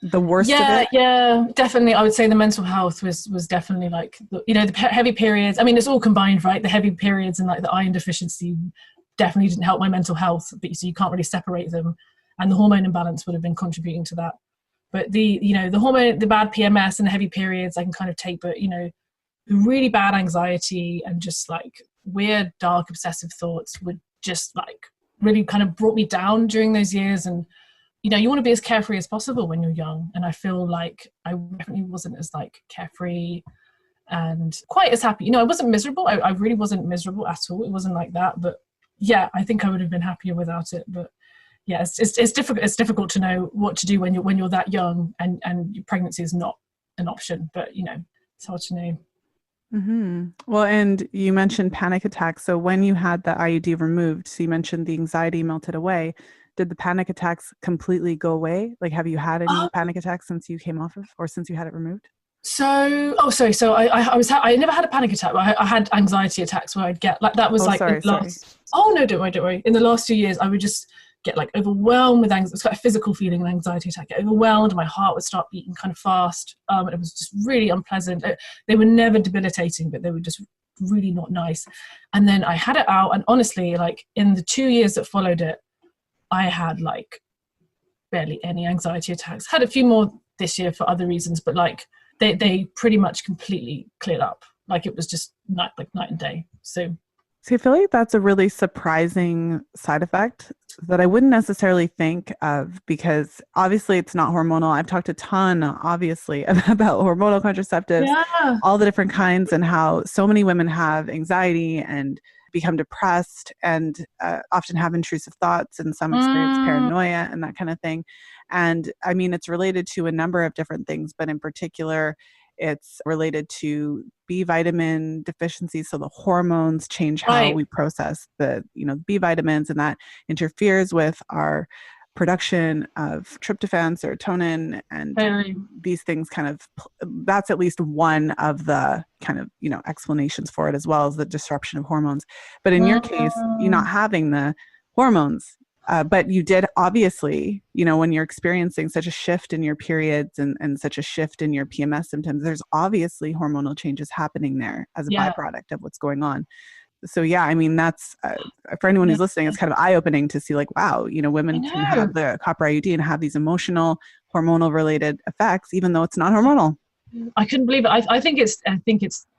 worst of it? Yeah, definitely. I would say the mental health was definitely the heavy periods. I mean, it's all combined, right? The heavy periods and the iron deficiency definitely didn't help my mental health, but so you can't really separate them. And the hormone imbalance would have been contributing to that. But the hormone, the bad PMS and the heavy periods I can kind of take, but really bad anxiety and just weird, dark, obsessive thoughts would just really kind of brought me down during those years. And you want to be as carefree as possible when you're young, and I feel I definitely wasn't as carefree and quite as happy. I wasn't miserable. I really wasn't miserable at all. It wasn't like that. But yeah, I think I would have been happier without it. But yeah, it's difficult. It's difficult to know what to do when you're that young and pregnancy is not an option. But it's hard to know. Well, and you mentioned panic attacks. So when you had the IUD removed, so you mentioned the anxiety melted away. Did the panic attacks completely go away? Like, have you had any panic attacks since you came off of, or since you had it removed? So, oh, sorry. So I never had a panic attack, but I had anxiety attacks where I'd get like, that was Oh, like in sorry, the last, oh no, don't worry. In the last 2 years, I would just get like overwhelmed with anxiety. It's quite a physical feeling, an anxiety attack, get overwhelmed. My heart would start beating kind of fast. And it was just really unpleasant. They were never debilitating, but they were just really not nice. And then I had it out. And honestly, like in the 2 years that followed it, I had like barely any anxiety attacks. Had a few more this year for other reasons, but like they pretty much completely cleared up. Like it was just night and day. So I feel like that's a really surprising side effect that I wouldn't necessarily think of, because obviously it's not hormonal. I've talked a ton, obviously, about hormonal contraceptives, yeah, all the different kinds, and how so many women have anxiety and become depressed and often have intrusive thoughts, and some experience paranoia and that kind of thing. And I mean, it's related to a number of different things, but in particular, it's related to B vitamin deficiency. So the hormones change how we process the, B vitamins, and that interferes with our production of tryptophan, serotonin, and these things kind of, that's at least one of the kind of, explanations for it, as well as the disruption of hormones. But in your case, you're not having the hormones. But you did, obviously, when you're experiencing such a shift in your periods and such a shift in your PMS symptoms, there's obviously hormonal changes happening there as a byproduct of what's going on. So yeah, I mean, that's for anyone who's listening, it's kind of eye-opening to see, like, wow, women can have the copper IUD and have these emotional, hormonal related effects, even though it's not hormonal. I couldn't believe it. I think it's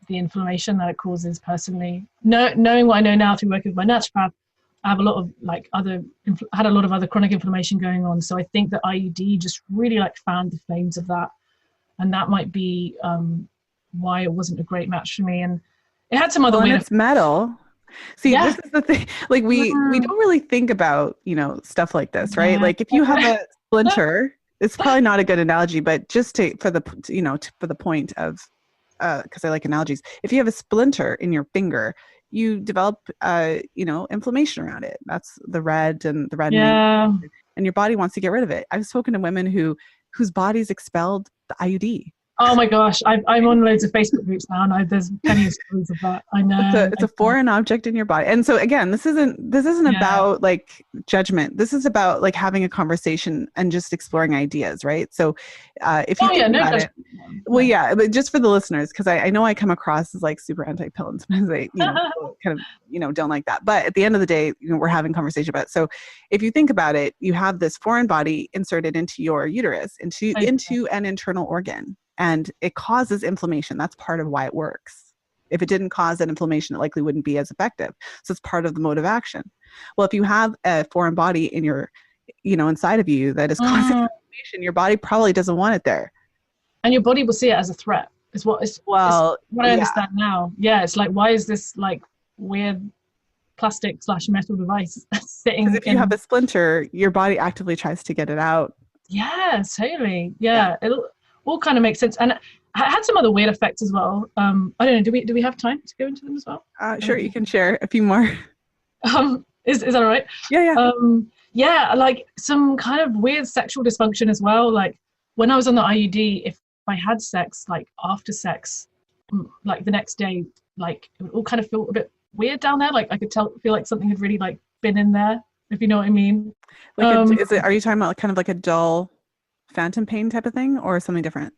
the inflammation that it causes personally. Knowing what I know now through working with my naturopath, I have a lot of had a lot of other chronic inflammation going on. So I think that IUD just really fanned the flames of that. And that might be why it wasn't a great match for me. And it had some other weird. And it's metal. See, this is the thing. Like we don't really think about, stuff like this, right? Like if you have a splinter, it's probably not a good analogy, but just for the point of, because I like analogies. If you have a splinter in your finger, you develop, inflammation around it. That's the red and the red, and your body wants to get rid of it. I've spoken to women whose bodies expelled the IUD. Oh my gosh, I'm on loads of Facebook groups now, and there's plenty of stories of that. I know it's a foreign object in your body, and so again, this isn't about like judgment. This is about like having a conversation and just exploring ideas, right? So, if you think about it, but just for the listeners, because I know I come across as like super anti-pill, and sometimes I kind of don't like that. But at the end of the day, we're having conversation about it. So, if you think about it, you have this foreign body inserted into your uterus, into an internal organ. And it causes inflammation. That's part of why it works. If it didn't cause that inflammation, it likely wouldn't be as effective. So it's part of the mode of action. Well, if you have a foreign body in your, inside of you that is causing inflammation, your body probably doesn't want it there. And your body will see it as a threat. Is what I understand now. Yeah, it's like, why is this like weird plastic/metal device sitting? Because if you have a splinter, your body actively tries to get it out. Yeah, totally. Yeah. It'll all kind of makes sense. And I had some other weird effects as well. I don't know. Do we have time to go into them as well? Sure, you can share a few more. Is that all right? Yeah. Like some kind of weird sexual dysfunction as well. Like when I was on the IUD, if I had sex, like after sex, like the next day, like it would all kind of feel a bit weird down there. Like I could feel like something had really like been in there, if you know what I mean. Like, are you talking about kind of like a dull phantom pain type of thing, or something different?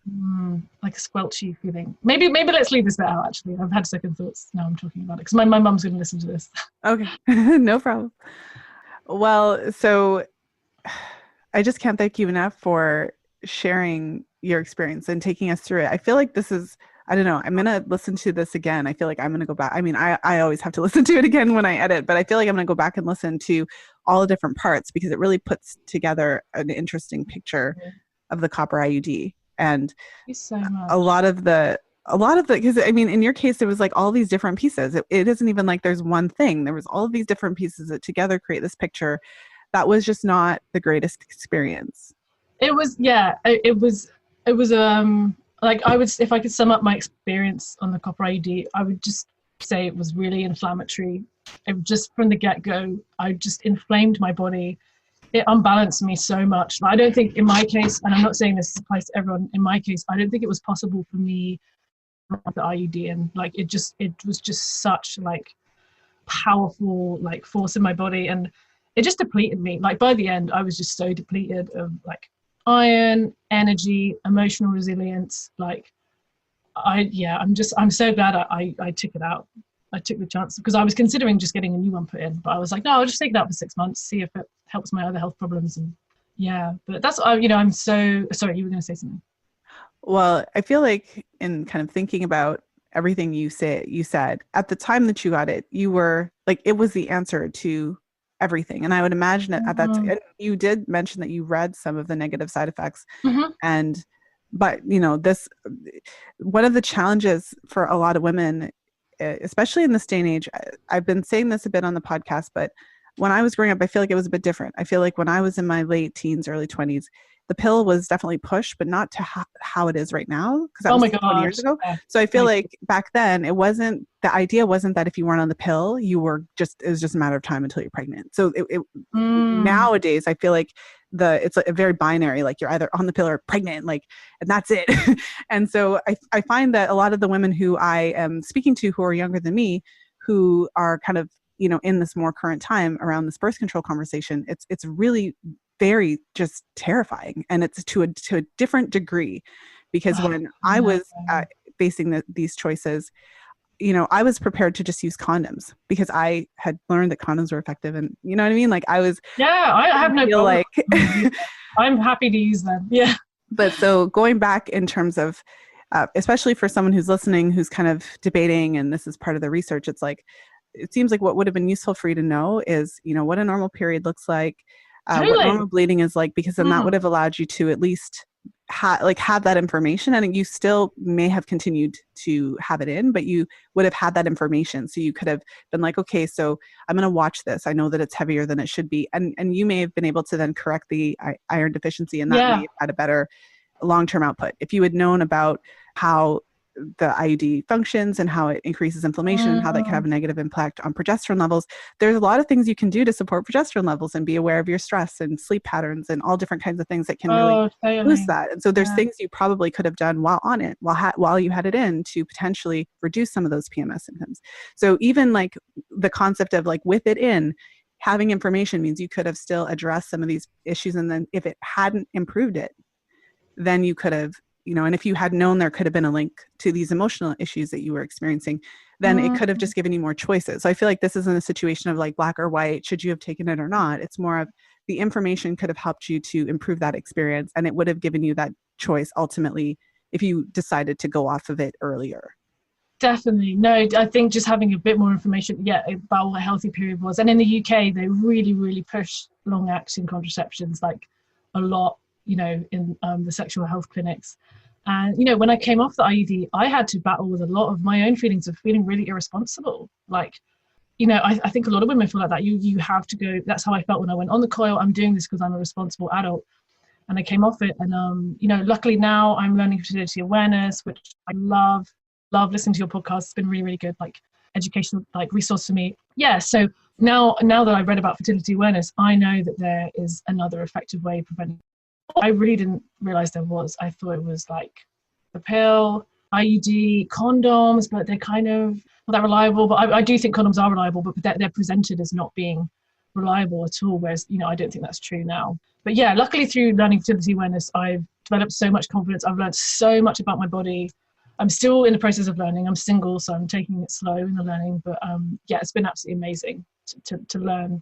Like a squelchy feeling. Maybe let's leave this bit out. Actually, I've had second thoughts now I'm talking about it, because my mum's going to listen to this. Okay. No problem. Well, so I just can't thank you enough for sharing your experience and taking us through it. I feel like this is, I don't know, I'm going to listen to this again. I feel like I'm going to go back. I mean, I always have to listen to it again when I edit, but I feel like I'm going to go back and listen to all the different parts, because it really puts together an interesting picture of the copper IUD. And Thank you so much. a lot of the a lot of the, because I mean, in your case, it was like all these different pieces. It isn't even like there's one thing. There was all of these different pieces that together create this picture that was just not the greatest experience. It was, yeah, it was like, I would, if I could sum up my experience on the Copper IUD, I would just say it was really inflammatory. It just from the get-go, I just inflamed my body. It unbalanced me so much. I don't think in my case, and I'm not saying this applies to everyone, in my case, I don't think it was possible for me with the IUD, and like it was just such like powerful like force in my body, and it just depleted me. Like by the end, I was just so depleted of like iron, energy, emotional resilience. Like I'm so glad I took it out. I took the chance because I was considering just getting a new one put in, but I was like, no, I'll just take it out for 6 months, see if it helps my other health problems. And yeah, but that's, I'm so sorry. You were going to say something. Well, I feel like in kind of thinking about everything you said at the time that you got it, you were like, it was the answer to everything. And I would imagine that at that Mm-hmm. you did mention that you read some of the negative side effects. Mm-hmm. And, but this, one of the challenges for a lot of women, especially in this day and age, I've been saying this a bit on the podcast, but when I was growing up, I feel like it was a bit different. I feel like when I was in my late teens, early 20s, the pill was definitely pushed, but not to how it is right now, because that Oh was my 20 years gosh. ago. Yeah, So I feel I like back then the idea wasn't that if you weren't on the pill, it was just a matter of time until you're pregnant. So mm, nowadays, I feel like it's like a very binary, like you're either on the pill or pregnant, like, and that's it. And so I find that a lot of the women who I am speaking to who are younger than me, who are kind of, in this more current time around this birth control conversation, it's really very just terrifying, and it's to a different degree, because oh, when I no. was facing these choices, I was prepared to just use condoms because I had learned that condoms were effective, and you know what I mean. Like Yeah, I have no feel problem like, I'm happy to use them. Yeah. but so going back in terms of, especially for someone who's listening, who's kind of debating, and this is part of the research, it's like it seems like what would have been useful for you to know is, what a normal period looks like, what Totally. normal bleeding is like, because then that would Mm. have allowed you to at least have that information, and you still may have continued to have it in, but you would have had that information. So you could have been like, okay, so I'm going to watch this. I know that it's heavier than it should be. And you may have been able to then correct the iron deficiency, and that may Yeah. have had a better long-term output. If you had known about how the IUD functions and how it increases inflammation and how that can Mm. have a negative impact on progesterone levels, there's a lot of things you can do to support progesterone levels and be aware of your stress and sleep patterns and all different kinds of things that can really Oh, boost totally. that. And so there's Yeah. things you probably could have done while on it, while you had it in, to potentially reduce some of those PMS symptoms. So even like the concept of like with it in, having information means you could have still addressed some of these issues. And then if it hadn't improved it, then you could have, and if you had known there could have been a link to these emotional issues that you were experiencing, then it could have Mm. just given you more choices. So I feel like this isn't a situation of like black or white, should you have taken it or not. It's more of the information could have helped you to improve that experience, and it would have given you that choice ultimately if you decided to go off of it earlier. Definitely. No, I think just having a bit more information, yeah, about what a healthy period was. And in the UK, they really, really push long acting contraceptions like a lot, in the sexual health clinics. And, when I came off the IUD, I had to battle with a lot of my own feelings of feeling really irresponsible. Like, I think a lot of women feel like that. You have to go. That's how I felt when I went on the coil. I'm doing this because I'm a responsible adult. And I came off it. And, luckily now I'm learning fertility awareness, which I love listening to your podcast. It's been really, really good, like educational, like resource for me. Yeah. So now that I've read about fertility awareness, I know that there is another effective way of preventing. I really didn't realize there was. I thought it was like the pill, IUD, condoms, but they're kind of not that reliable. But I do think condoms are reliable, but they're presented as not being reliable at all. Whereas, I don't think that's true now. But yeah, luckily through learning fertility awareness, I've developed so much confidence. I've learned so much about my body. I'm still in the process of learning. I'm single, so I'm taking it slow in the learning. But yeah, it's been absolutely amazing to learn,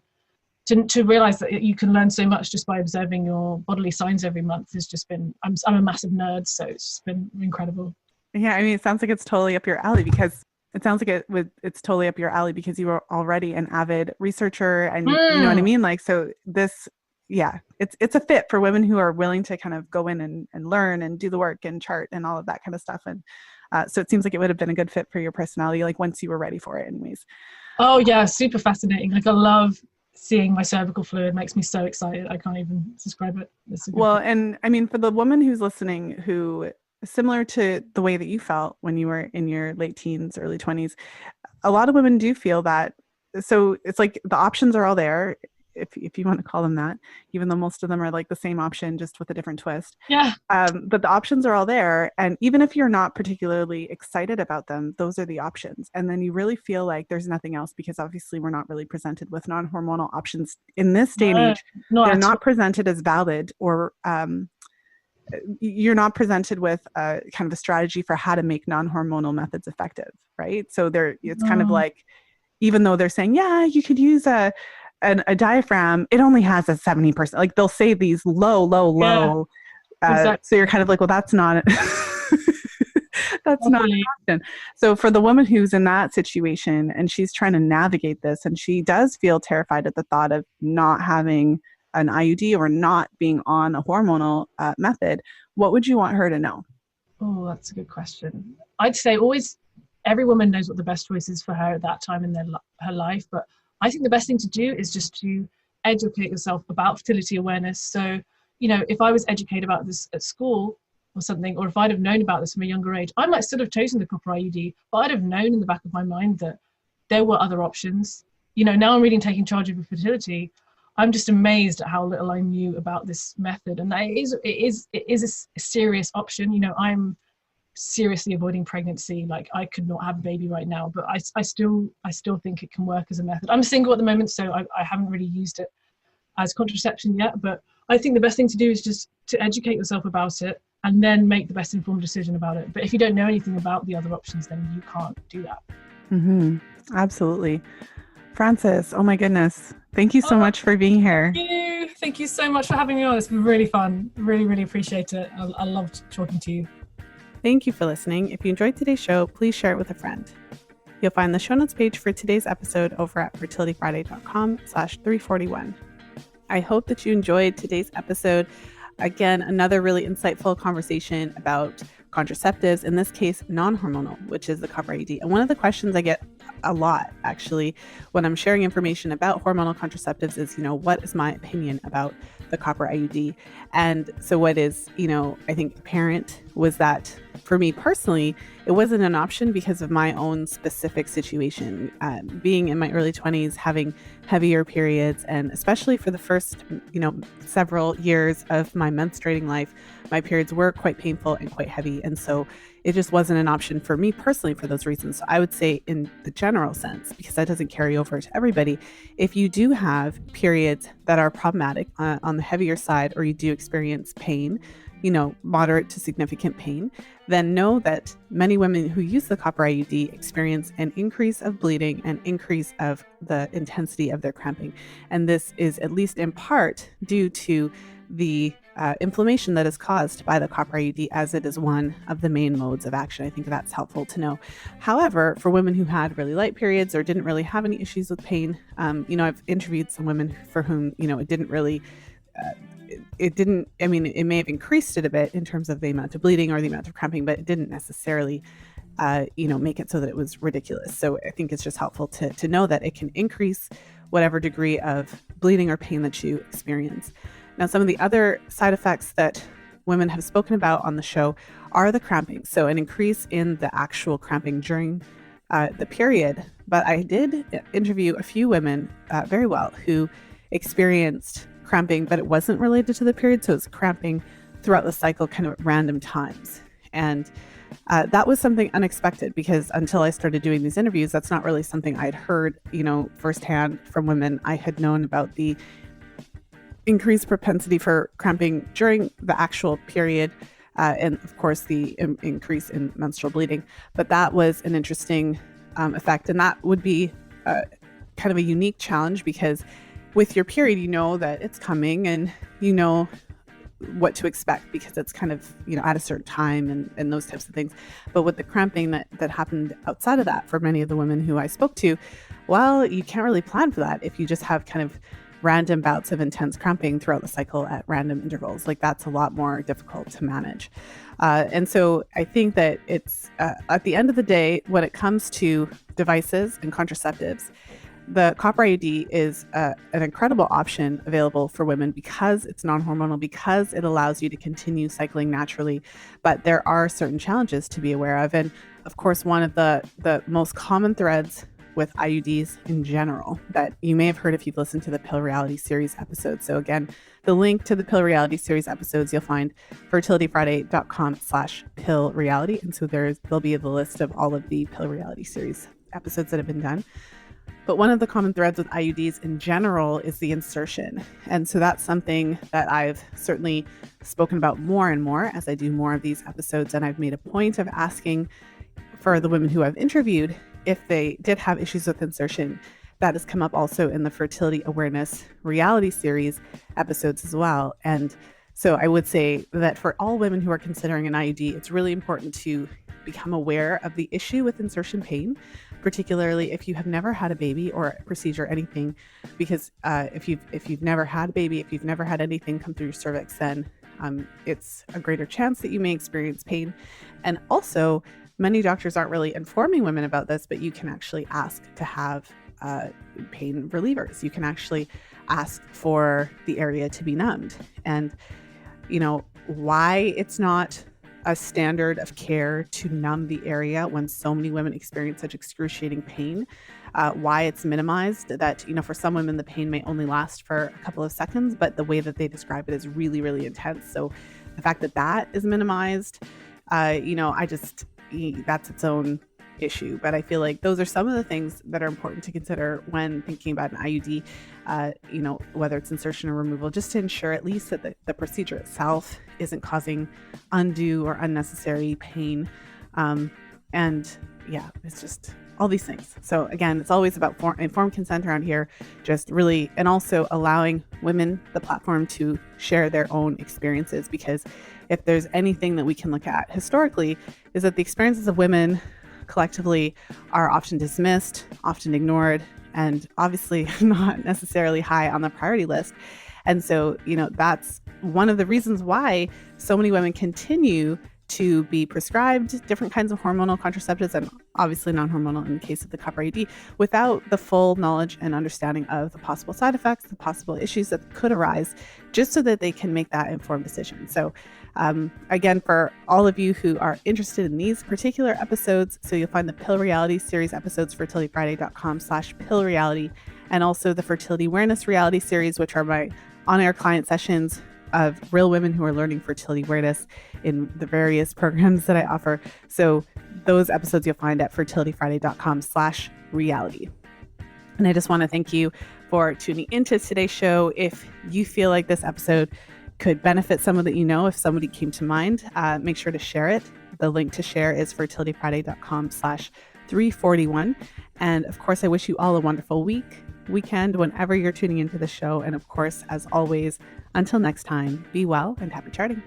to realize that you can learn so much just by observing your bodily signs every month. Has just been. I'm a massive nerd, so it's just been incredible. Yeah, I mean, it sounds like it's totally up your alley, because it sounds like it's totally up your alley because you were already an avid researcher, and you know what I Mm. mean? Like, so this, yeah, it's a fit for women who are willing to kind of go in and learn and do the work and chart and all of that kind of stuff. And so it seems like it would have been a good fit for your personality, like once you were ready for it anyways. Oh yeah, super fascinating. Like I love seeing my cervical fluid. Makes me so excited. I can't even describe it. It's a good Well, fit. and I mean, for the woman who's listening, who similar to the way that you felt when you were in your late teens, early 20s, a lot of women do feel that. So it's like the options are all there, if you want to call them that, even though most of them are like the same option, just with a different twist. Yeah. But the options are all there. And even if you're not particularly excited about them, those are the options. And then you really feel like there's nothing else because obviously we're not really presented with non hormonal options in this day and No, age. not They're at all. not presented as valid, or you're not presented with a kind of a strategy for how to make non hormonal methods effective, right? So it's kind of Mm, like, even though they're saying, yeah, you could use a diaphragm, it only has a 70%. Like they'll say these low, low, yeah, low. So you're exactly. kind of like, well, that's not that's not Totally. an option. So for the woman who's in that situation and she's trying to navigate this, and she does feel terrified at the thought of not having an IUD or not being on a hormonal method, what would you want her to know? Oh, that's a good question. I'd say always every woman knows what the best choice is for her at that time in her life. But I think the best thing to do is just to educate yourself about fertility awareness. So, if I was educated about this at school or something, or if I'd have known about this from a younger age, I might still have chosen the copper IUD, but I'd have known in the back of my mind that there were other options. Now I'm reading Taking Charge of Your Fertility. I'm just amazed at how little I knew about this method, and that it is a serious option. I'm seriously avoiding pregnancy. Like I could not have a baby right now, but I still think it can work as a method. I'm single at the moment, so I haven't really used it as contraception yet. But I think the best thing to do is just to educate yourself about it and then make the best informed decision about it. But if you don't know anything about the other options, then you can't do that. Mm-hmm. Absolutely. Frances, oh my goodness. Thank you so Oh, much for being thank here. you. Thank you so much for having me on. It's been really fun. Really, really appreciate it. I loved talking to you. Thank you for listening. If you enjoyed today's show, please share it with a friend. You'll find the show notes page for today's episode over at fertilityfriday.com/341. I hope that you enjoyed today's episode. Again, another really insightful conversation about contraceptives, in this case, non-hormonal, which is the copper IUD. And one of the questions I get a lot, actually, when I'm sharing information about hormonal contraceptives is, what is my opinion about the copper IUD? And so what is, I think apparent was that for me personally, it wasn't an option because of my own specific situation. Being in my early 20s, having heavier periods, and especially for the first, several years of my menstruating life, my periods were quite painful and quite heavy. And so it just wasn't an option for me personally for those reasons. So I would say in the general sense, because that doesn't carry over to everybody, if you do have periods that are problematic on the heavier side, or you do experience pain, moderate to significant pain, then know that many women who use the copper IUD experience an increase of bleeding and increase of the intensity of their cramping. And this is at least in part due to the inflammation that is caused by the copper IUD, as it is one of the main modes of action. I think that's helpful to know. However, for women who had really light periods or didn't really have any issues with pain, I've interviewed some women for whom, it didn't really it didn't, I mean, it may have increased it a bit in terms of the amount of bleeding or the amount of cramping, but it didn't necessarily, make it so that it was ridiculous. So I think it's just helpful to know that it can increase whatever degree of bleeding or pain that you experience. Now, some of the other side effects that women have spoken about on the show are the cramping. So an increase in the actual cramping during the period. But I did interview a few women very well who experienced cramping, but it wasn't related to the period. So it's cramping throughout the cycle, kind of at random times. And that was something unexpected, because until I started doing these interviews, that's not really something I'd heard, firsthand from women. I had known about the increased propensity for cramping during the actual period, and of course the increase in menstrual bleeding. But that was an interesting effect, and that would be kind of a unique challenge, because with your period, you know that it's coming and you know what to expect because it's kind of, at a certain time and those types of things. But with the cramping that happened outside of that, for many of the women who I spoke to, well, you can't really plan for that if you just have kind of random bouts of intense cramping throughout the cycle at random intervals. Like that's a lot more difficult to manage. And so I think that it's at the end of the day, when it comes to devices and contraceptives, the Copper IUD is an incredible option available for women because it's non-hormonal, because it allows you to continue cycling naturally. But there are certain challenges to be aware of. And of course, one of the most common threads with IUDs in general that you may have heard if you've listened to the Pill Reality series episodes. So again, the link to the Pill Reality series episodes you'll find fertilityfriday.com/pill reality. And so there'll be the list of all of the Pill Reality series episodes that have been done. But one of the common threads with IUDs in general is the insertion. And so that's something that I've certainly spoken about more and more as I do more of these episodes. And I've made a point of asking for the women who I've interviewed if they did have issues with insertion. That has come up also in the Fertility Awareness Reality Series episodes as well. And so I would say that for all women who are considering an IUD, it's really important to become aware of the issue with insertion pain, particularly if you have never had a baby or a procedure, anything, because if you've never had a baby, if you've never had anything come through your cervix, then it's a greater chance that you may experience pain. And also, many doctors aren't really informing women about this, but you can actually ask to have pain relievers. You can actually ask for the area to be numbed. And, why it's not a standard of care to numb the area when so many women experience such excruciating pain, why it's minimized, that, for some women, the pain may only last for a couple of seconds, but the way that they describe it is really, really intense. So the fact that that is minimized, that's its own issue. But I feel like those are some of the things that are important to consider when thinking about an IUD, whether it's insertion or removal, just to ensure at least that the procedure itself isn't causing undue or unnecessary pain. It's just all these things. So again, it's always about informed consent around here, just really, and also allowing women the platform to share their own experiences, because if there's anything that we can look at historically, is that the experiences of women collectively are often dismissed, often ignored, and obviously not necessarily high on the priority list. And so, that's one of the reasons why so many women continue to be prescribed different kinds of hormonal contraceptives, and obviously non-hormonal in the case of the Copper IUD, without the full knowledge and understanding of the possible side effects, the possible issues that could arise, just so that they can make that informed decision. So again, for all of you who are interested in these particular episodes, so you'll find the Pill Reality series episodes, fertilityfriday.com/pill reality, and also the Fertility Awareness Reality series, which are my on-air client sessions of real women who are learning fertility awareness in the various programs that I offer. So those episodes you'll find at fertilityfriday.com/reality. And I just want to thank you for tuning into today's show. If you feel like this episode could benefit someone that if somebody came to mind, make sure to share it. The link to share is fertilityfriday.com/341. And of course, I wish you all a wonderful weekend, whenever you're tuning into the show. And of course, as always, until next time, be well and happy charting.